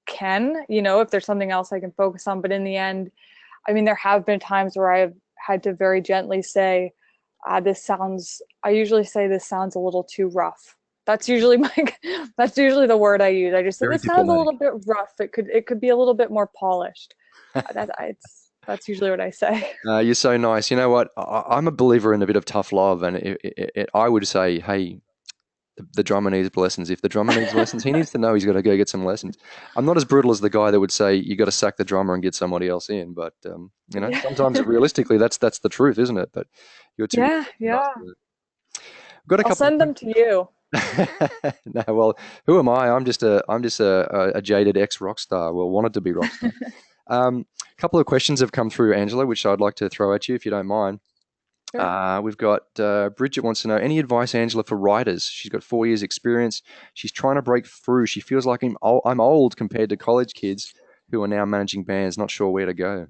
can, if there's something else I can focus on. But in the end, I mean, there have been times where I've had to very gently say, I usually say this sounds a little too rough. That's usually that's usually the word I use. I just say, Very this sounds a diplomatic. little bit rough. It could be a little bit more polished. That's usually what I say. You're so nice. You know what? I'm a believer in a bit of tough love, and I would say, hey, the drummer needs lessons. If the drummer needs lessons, he needs to know he's got to go get some lessons. I'm not as brutal as the guy that would say you got to sack the drummer and get somebody else in, but Yeah. sometimes realistically, that's the truth, isn't it? But you're too Yeah, nice yeah. to it. I've got a I'll couple of send them to you. no, well, who am I? I'm just a jaded ex rock star. Well, wanted to be rock star. A couple of questions have come through, Angela, which I'd like to throw at you if you don't mind. Sure. We've got Bridget wants to know any advice, Angela, for writers. She's got 4 years experience. She's trying to break through. She feels like I'm old compared to college kids who are now managing bands, not sure where to go.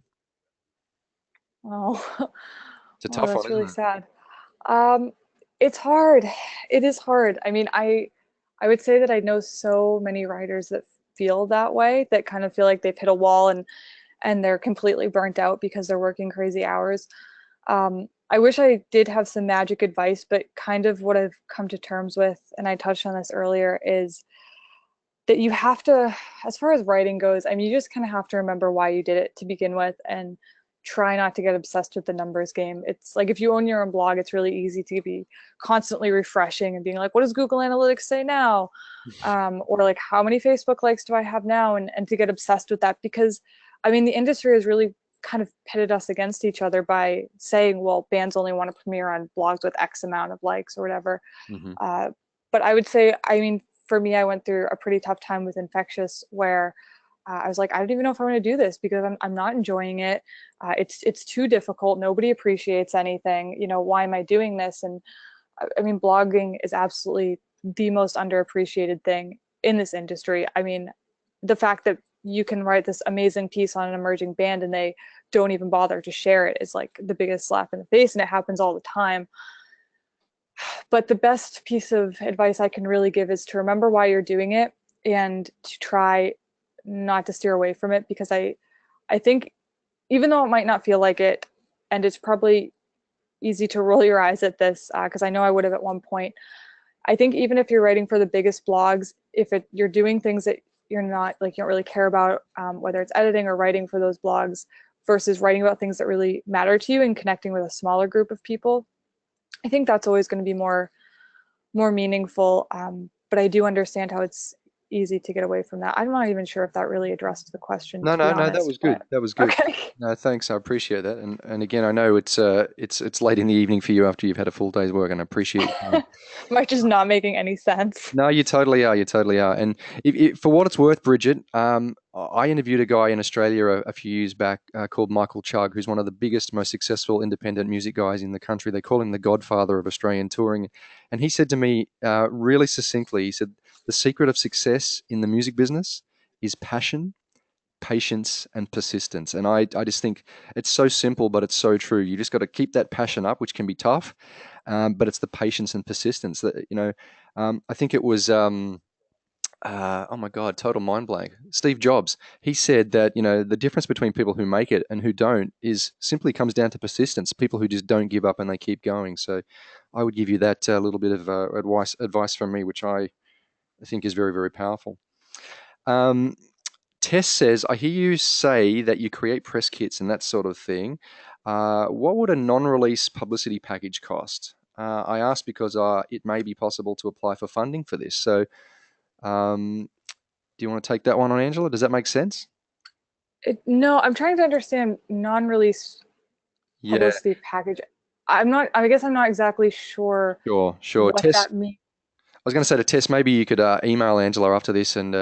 Oh, It's a oh, tough one, that's really isn't it? sad. Um, it's hard. It is hard. I mean, I would say that I know so many writers that feel that way, that kind of feel like they've hit a wall, and they're completely burnt out because they're working crazy hours. I wish I did have some magic advice, but kind of what I've come to terms with, and I touched on this earlier, is that you have to, as far as writing goes, I mean, you just kind of have to remember why you did it to begin with, and try not to get obsessed with the numbers game. It's like, if you own your own blog, it's really easy to be constantly refreshing and being like, what does Google Analytics say now? Or like, how many Facebook likes do I have now? And to get obsessed with that, because I mean, the industry has really kind of pitted us against each other by saying, well, bands only want to premiere on blogs with X amount of likes or whatever. Hmm. Uh, but I would say, I mean, for me, I went through a pretty tough time with Infectious, where I was like, I don't even know if I want to do this because I'm not enjoying it. It's too difficult. Nobody appreciates anything. Why am I doing this? And I mean, blogging is absolutely the most underappreciated thing in this industry. I mean, the fact that you can write this amazing piece on an emerging band and they don't even bother to share it is like the biggest slap in the face, and it happens all the time. But the best piece of advice I can really give is to remember why you're doing it, and to try not to steer away from it, because I think, even though it might not feel like it, and it's probably easy to roll your eyes at this, because I know I would have at one point. I think even if you're writing for the biggest blogs, if you're doing things that you're not, like, you don't really care about, whether it's editing or writing for those blogs versus writing about things that really matter to you and connecting with a smaller group of people, I think that's always going to be more meaningful. But I do understand how it's easy to get away from that. I'm not even sure if that really addressed the question, No, to be no, no, that honest, was good. but That was good. okay. No, thanks. I appreciate that. And again, I know it's late in the evening for you after you've had a full day's work, and I appreciate your time. Am I just not making any sense? No, you totally are. You totally are. And for what it's worth, Bridget, I interviewed a guy in Australia a few years back called Michael Chugg, who's one of the biggest, most successful independent music guys in the country. They call him the godfather of Australian touring. And he said to me really succinctly, he said, the secret of success in the music business is passion, patience, and persistence. And I just think it's so simple, but it's so true. You just got to keep that passion up, which can be tough, but it's the patience and persistence that, I think it was, oh my God, total mind blank. Steve Jobs, he said that, the difference between people who make it and who don't is simply comes down to persistence, people who just don't give up and they keep going. So I would give you that little bit of advice from me, which I think is very, very powerful. Um, Tess says, I hear you say that you create press kits and that sort of thing. What would a non-release publicity package cost? I ask because it may be possible to apply for funding for this. So, um, do you want to take that one on, Angela? Does that make sense? No, I'm trying to understand non-release Yeah, publicity package. I guess I'm not exactly sure sure, sure. what Tess, that means. I was going to say to Tess, maybe you could email Angela after this and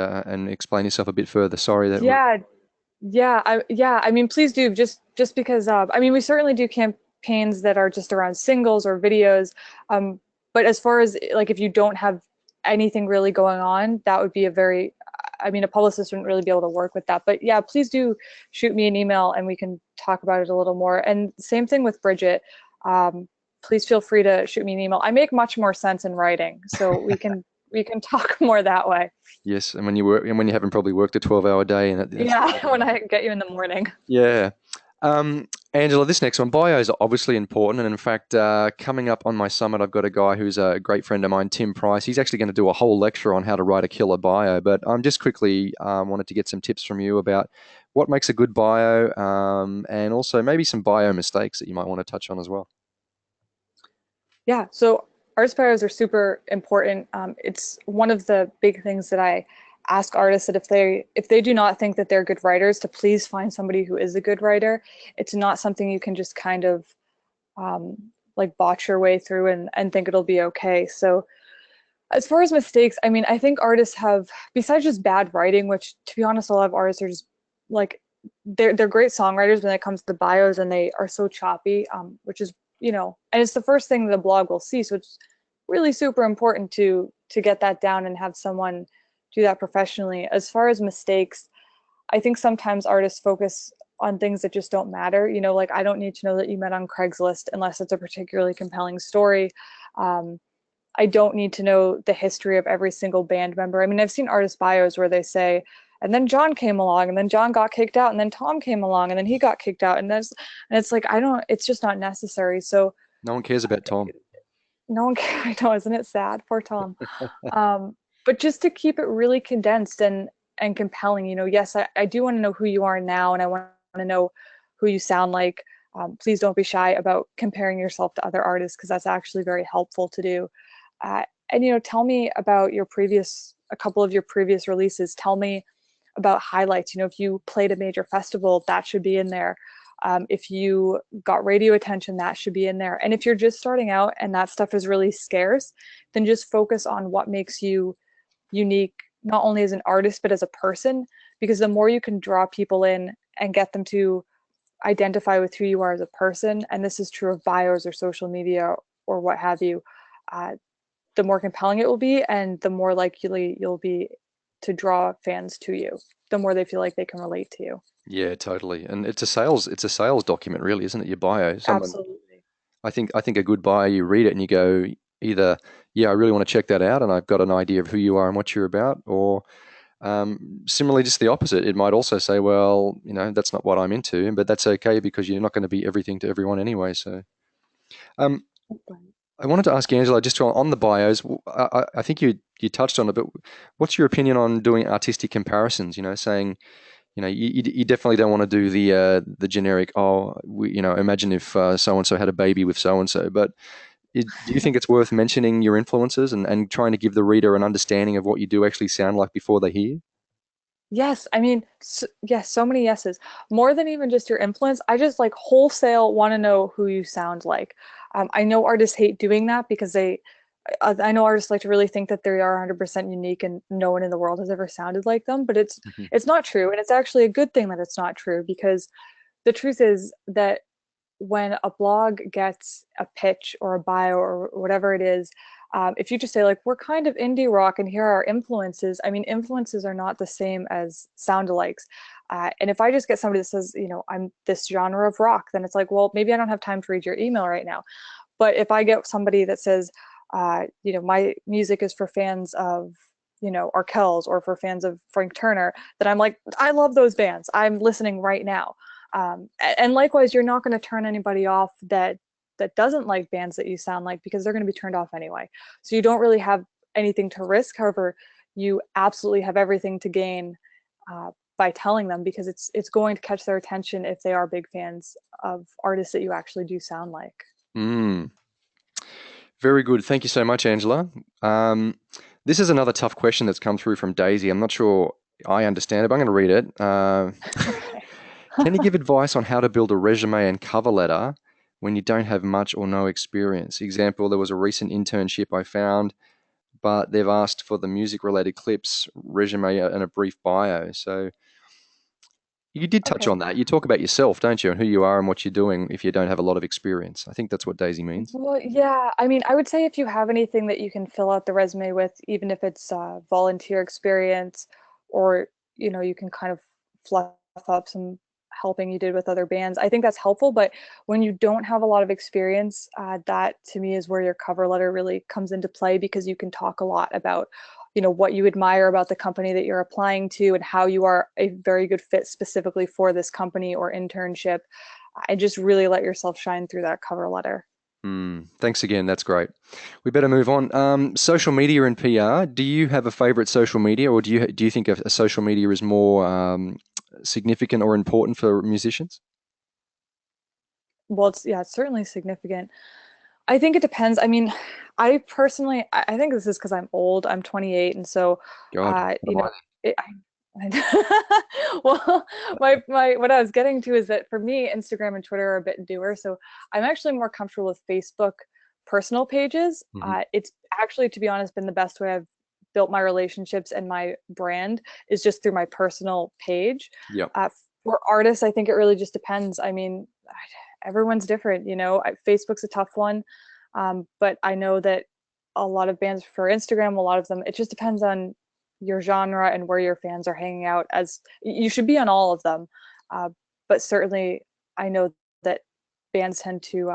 explain yourself a bit further. Sorry that we. Yeah, yeah. I mean, please do, just because I mean, we certainly do campaigns that are just around singles or videos. Um, but as far as like if you don't have anything really going on, that would be I mean, a publicist wouldn't really be able to work with that. But yeah, please do shoot me an email and we can talk about it a little more. And same thing with Bridget. Um, please feel free to shoot me an email. I make much more sense in writing, so we can talk more that way. Yes, and when you haven't probably worked a 12-hour day, and that's Yeah, when I get you in the morning. yeah. Angela, this next one, bios are obviously important. And in fact, coming up on my summit, I've got a guy who's a great friend of mine, Tim Price. He's actually going to do a whole lecture on how to write a killer bio. But I'm just quickly wanted to get some tips from you about what makes a good bio, and also maybe some bio mistakes that you might want to touch on as well. Yeah, so artist bios are super important. It's one of the big things that I ask artists, that if they do not think that they're good writers, to please find somebody who is a good writer. It's not something you can just kind of um, like botch your way through and think it'll be okay. So as far as mistakes, I mean, I think artists have, besides just bad writing, which to be honest, a lot of artists are just like they're great songwriters when it comes to the bios, and they are so choppy, which is, and it's the first thing the blog will see. So it's really super important to get that down and have someone do that professionally. As far as mistakes, I think sometimes artists focus on things that just don't matter. Like I don't need to know that you met on Craigslist unless it's a particularly compelling story. Um, I don't need to know the history of every single band member. I mean, I've seen artist bios where they say, and then John came along, and then John got kicked out, and then Tom came along, and then he got kicked out, and it's like it's just not necessary. So No one cares about Tom. no one can, I know, isn't it sad? Poor Tom. But just to keep it really condensed and compelling, yes, I do want to know who you are now, and I want to know who you sound like. Please don't be shy about comparing yourself to other artists, because that's actually very helpful to do. And tell me about a couple of your previous releases. Tell me about highlights. If you played a major festival, that should be in there. If you got radio attention, that should be in there. And if you're just starting out and that stuff is really scarce, then just focus on what makes you unique, not only as an artist, but as a person, because the more you can draw people in and get them to identify with who you are as a person, and this is true of bios or social media or what have you, uh, the more compelling it will be, and the more likely you'll be to draw fans to you, the more they feel like they can relate to you. Yeah, totally. And it's a sales document, really, isn't it? Your bio. Absolutely. I think a good bio, you read it and you go either, yeah, I really want to check that out, and I've got an idea of who you are and what you're about, or similarly, just the opposite. It might also say, well, that's not what I'm into, but that's okay because you're not going to be everything to everyone anyway. So, um, I wanted to ask Angela just on the bios. I think you touched on it, but what's your opinion on doing artistic comparisons? Saying, you definitely don't want to do the generic. Oh, imagine if so and so had a baby with so and so, but Do you think it's worth mentioning your influences and trying to give the reader an understanding of what you do actually sound like before they hear? Yes, I mean, yes, so many yeses. More than even just your influence, I just like wholesale want to know who you sound like. I know artists hate doing that because I know artists like to really think that they are 100% unique and no one in the world has ever sounded like them, but Mhm. it's not true, and it's actually a good thing that it's not true because the truth is that when a blog gets a pitch or a bio or whatever it is, if you just say like, we're kind of indie rock and here are our influences, I mean, influences are not the same as sound-alikes. And if I just get somebody that says, I'm this genre of rock, then it's like, well, maybe I don't have time to read your email right now. But if I get somebody that says, my music is for fans of, Arkells or for fans of Frank Turner, then I'm like, I love those bands. I'm listening right now. And likewise, you're not going to turn anybody off that doesn't like bands that you sound like because they're going to be turned off anyway. So you don't really have anything to risk. However, you absolutely have everything to gain by telling them because it's going to catch their attention if they are big fans of artists that you actually do sound like. Mm, very good. Thank you so much, Angela. This is another tough question that's come through from Daisy. I'm not sure I understand it, but I'm going to read it. Okay. Can you give advice on how to build a resume and cover letter when you don't have much or no experience? Example, there was a recent internship I found, but they've asked for the music-related clips, resume, and a brief bio. So you did touch Okay. on that. You talk about yourself, don't you, and who you are and what you're doing if you don't have a lot of experience. I think that's what Daisy means. Well, yeah. I mean, I would say if you have anything that you can fill out the resume with, even if it's volunteer experience, or you can kind of fluff up some helping you did with other bands. I think that's helpful. But when you don't have a lot of experience, that to me is where your cover letter really comes into play because you can talk a lot about, what you admire about the company that you're applying to and how you are a very good fit specifically for this company or internship. I just really let yourself shine through that cover letter. Thanks again. That's great. We better move on. Social media and PR. Do you have a favorite social media, or do you think a social media is more significant or important for musicians? Well, it's certainly significant. I think it depends. I mean, I personally, I think this is because I'm old. I'm 28, and so, God, what am I it, well, what I was getting to is that for me, Instagram and Twitter are a bit newer, so I'm actually more comfortable with Facebook personal pages. then? Hmm. It's actually, to be honest, been the best way I've built my relationships and my brand is just through my personal page. Yep. For artists, I think it really just depends. I mean, everyone's different, Facebook's a tough one, but I know that a lot of bands for Instagram, a lot of them, it just depends on your genre and where your fans are hanging out. As you should be on all of them, uh, but certainly I know that bands tend to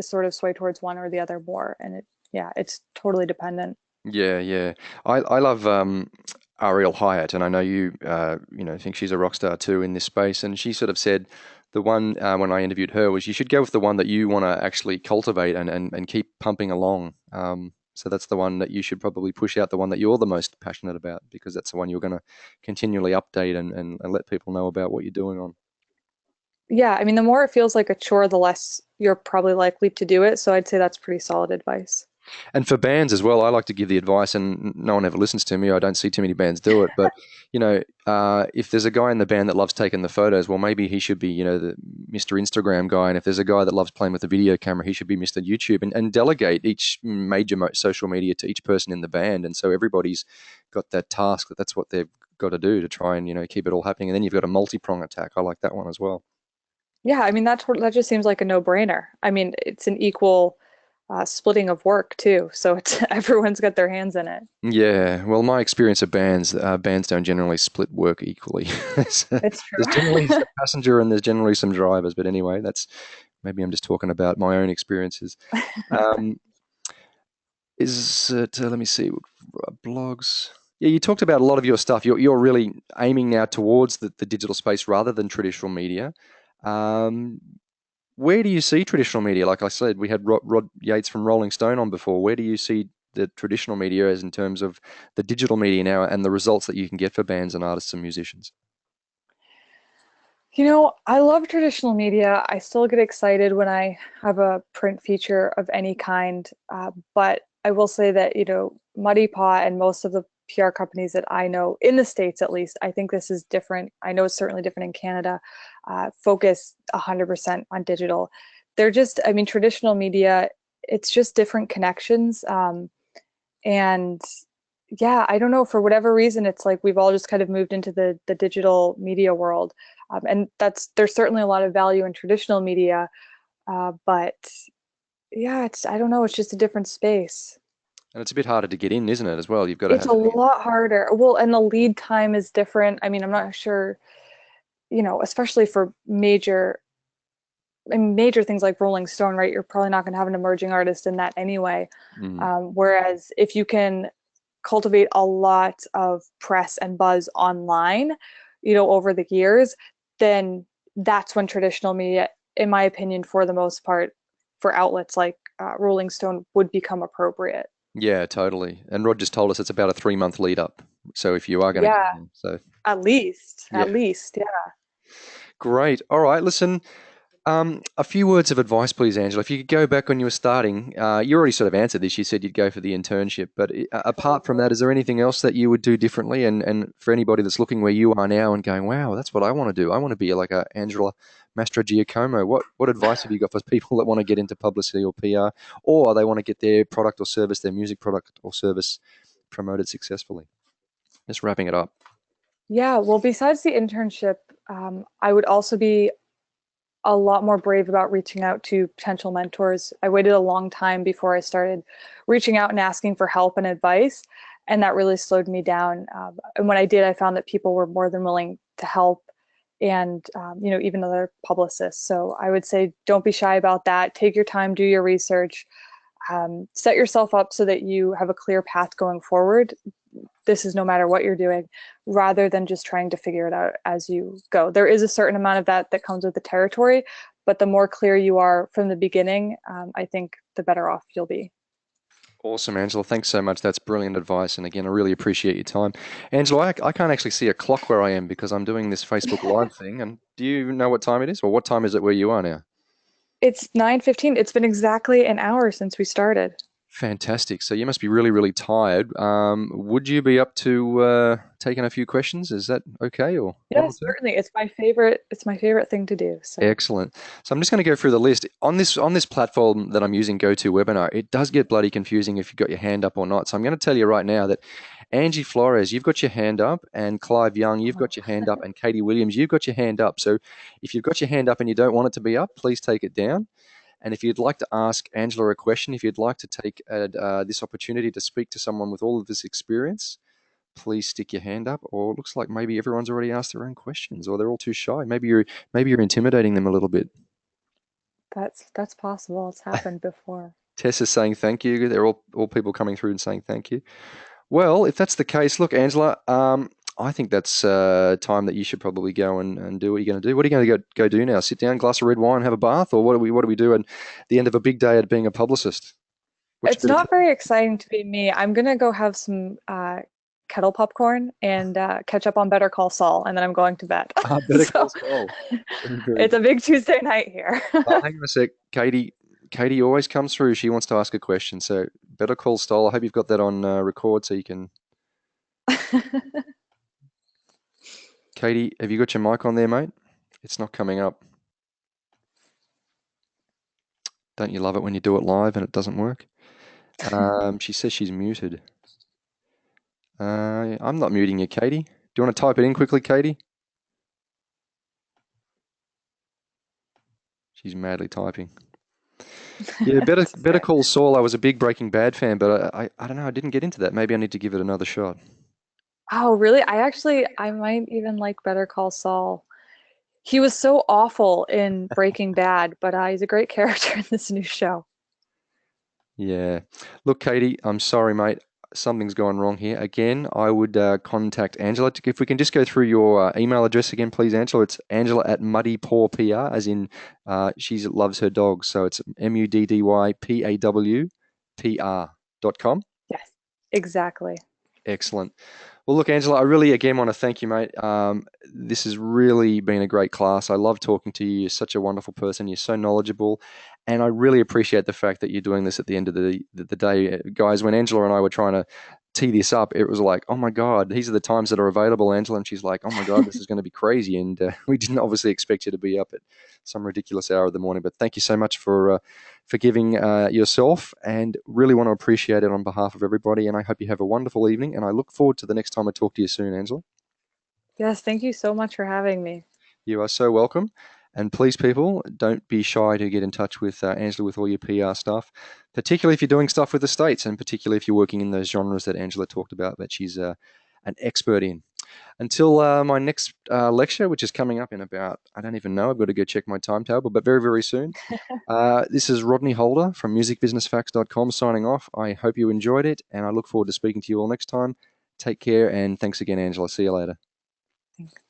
sort of sway towards one or the other more, and yeah, it's totally dependent. Yeah, yeah. I love Ariel Hyatt, and I know you think she's a rock star too in this space. And she sort of said the one when I interviewed her was you should go with the one that you want to actually cultivate and keep pumping along. So that's the one that you should probably push out, the one that you're the most passionate about, because that's the one you're going to continually update and let people know about what you're doing on. Yeah, I mean, the more it feels like a chore, the less you're probably likely to do it. So I'd say that's pretty solid advice. And for bands as well, I like to give the advice, and no one ever listens to me. I don't see too many bands do it, but if there's a guy in the band that loves taking the photos, well, maybe he should be, the Mr. Instagram guy. And if there's a guy that loves playing with the video camera, he should be Mr. YouTube, and delegate each major social media to each person in the band. And so everybody's got that task that's what they've got to do to try and keep it all happening. And then you've got a multi-prong attack. I like that one as well. Yeah, I mean, that just seems like a no-brainer. I mean, it's an equal splitting of work too, so it's everyone's got their hands in it. Yeah, well, my experience of bands don't generally split work equally. It's There's generally true. a passenger and there's generally some drivers, but anyway, that's maybe I'm just talking about my own experiences. Um, is it, let me see, blogs. Yeah, you talked about a lot of your stuff. You're really aiming now towards the digital space rather than traditional media. Um, where do you see traditional media? Like I said, we had Rod Yates from Rolling Stone on before. Where do you see the traditional media as in terms of the digital media now and the results that you can get for bands and artists and musicians? I love traditional media. I still get excited when I have a print feature of any kind. But I will say that, Muddy Paw and most of the PR companies that I know, in the States at least, I think this is different. I know it's certainly different in Canada, focus 100% on digital. They're just, I mean, traditional media, it's just different connections. And yeah, I don't know, for whatever reason, it's like we've all just kind of moved into the digital media world. And there's certainly a lot of value in traditional media, but yeah, I don't know, it's just a different space. And it's a bit harder to get in, isn't it, as well? You've got to It's have a lot harder. Well, and the lead time is different. I mean, I'm not sure, especially for major things like Rolling Stone, right? You're probably not going to have an emerging artist in that anyway. Mm. Whereas if you can cultivate a lot of press and buzz online, over the years, then that's when traditional media, in my opinion, for the most part, for outlets like Rolling Stone, would become appropriate. Yeah, totally. And Rod just told us it's about a 3-month lead up. So if you are going to get Yeah, in, so at yeah, least, yeah. great. All right, listen. A few words of advice, please, Angela. If you could go back when you were starting, you already sort of answered this. You said you'd go for the internship, but apart from that, is there anything else that you would do differently? And for anybody that's looking where you are now and going, "Wow, that's what I want to do. I want to be like a Angela Mastrogiacomo." What advice have you got for people that want to get into publicity or PR, or they want to get their product or service, their music product or service, promoted successfully? Just wrapping it up. Yeah, well, besides the internship, I would also be a lot more brave about reaching out to potential mentors. I waited a long time before I started reaching out and asking for help and advice, and that really slowed me down. And when I did, I found that people were more than willing to help, and even other publicists. So I would say don't be shy about that. Take your time, do your research, set yourself up so that you have a clear path going forward. This is no matter what you're doing, rather than just trying to figure it out as you go. There is a certain amount of that comes with the territory, but the more clear you are from the beginning, I think the better off you'll be. Awesome, Angela. Thanks so much. That's brilliant advice. And again, I really appreciate your time. Angela, I can't actually see a clock where I am because I'm doing this Facebook Live thing. And do you know what time it is, or what time is it where you are now? It's 9:15. It's been exactly an hour since we started. Fantastic. So you must be really, really tired. Would you be up to taking a few questions? Is that okay, or one or Yes, two? certainly. It's my favorite thing to do. So Excellent. So I'm just going to go through the list on this platform that I'm using, GoToWebinar. It does get bloody confusing if you've got your hand up or not. So I'm going to tell you right now that Angie Flores, you've got your hand up, and Clive Young, you've got your hand up, and Katie Williams, you've got your hand up. So if you've got your hand up and you don't want it to be up, please take it down. And if you'd like to ask Angela a question, if you'd like to take this opportunity to speak to someone with all of this experience, please stick your hand up. Or it looks like maybe everyone's already asked their own questions, or they're all too shy. Maybe you're intimidating them a little bit. that's possible. It's happened before. Tessa's saying thank you. They're all people coming through and saying thank you. Well, if that's the case, look, Angela, I think that's time that you should probably go and do what you're going to do. What are you going to go do now? Sit down, glass of red wine, have a bath, or what do we do at the end of a big day at being a publicist? What's It's your bit not very exciting to be me. I'm gonna go have some kettle popcorn and catch up on Better Call Saul, and then I'm going to bed. Better Call So Saul. Very good. it's a big Tuesday night here. Hang on a sec, Katie. Katie always comes through. She wants to ask a question. So Better Call Saul. I hope you've got that on record so you can. Katie, have you got your mic on there, mate? It's not coming up. Don't you love it when you do it live and it doesn't work? She says she's muted. I'm not muting you, Katie. Do you want to type it in quickly, Katie? She's madly typing. Yeah, That's Better okay. Call Saul. I was a big Breaking Bad fan, but I don't know. I didn't get into that. Maybe I need to give it another shot. Oh, really? I might even like Better Call Saul. He was so awful in Breaking Bad, but he's a great character in this new show. Yeah. Look, Katie, I'm sorry, mate. Something's gone wrong here. Again, I would contact Angela. If we can just go through your email address again, please, Angela. It's Angela at Muddy Paw PR, as in she loves her dogs. So it's MUDDYPAWPR.com. Yes, exactly. Excellent. Well, look, Angela, I really again want to thank you, mate. This has really been a great class. I love talking to you. You're such a wonderful person. You're so knowledgeable, and I really appreciate the fact that you're doing this at the end of the day, guys. When Angela and I were trying to tee this up, it was like, oh my God, these are the times that are available, Angela. And she's like, oh my God, this is going to be crazy. And we didn't obviously expect you to be up at some ridiculous hour of the morning. But thank you so much for giving yourself, and really want to appreciate it on behalf of everybody. And I hope you have a wonderful evening. And I look forward to the next time I talk to you soon, Angela. Yes, thank you so much for having me. You are so welcome. And please, people, don't be shy to get in touch with Angela with all your PR stuff, particularly if you're doing stuff with the States, and particularly if you're working in those genres that Angela talked about that she's an expert in. Until my next lecture, which is coming up in about, I don't even know, I've got to go check my timetable, but very, very soon. This is Rodney Holder from musicbusinessfacts.com signing off. I hope you enjoyed it, and I look forward to speaking to you all next time. Take care, and thanks again, Angela. See you later. Thanks.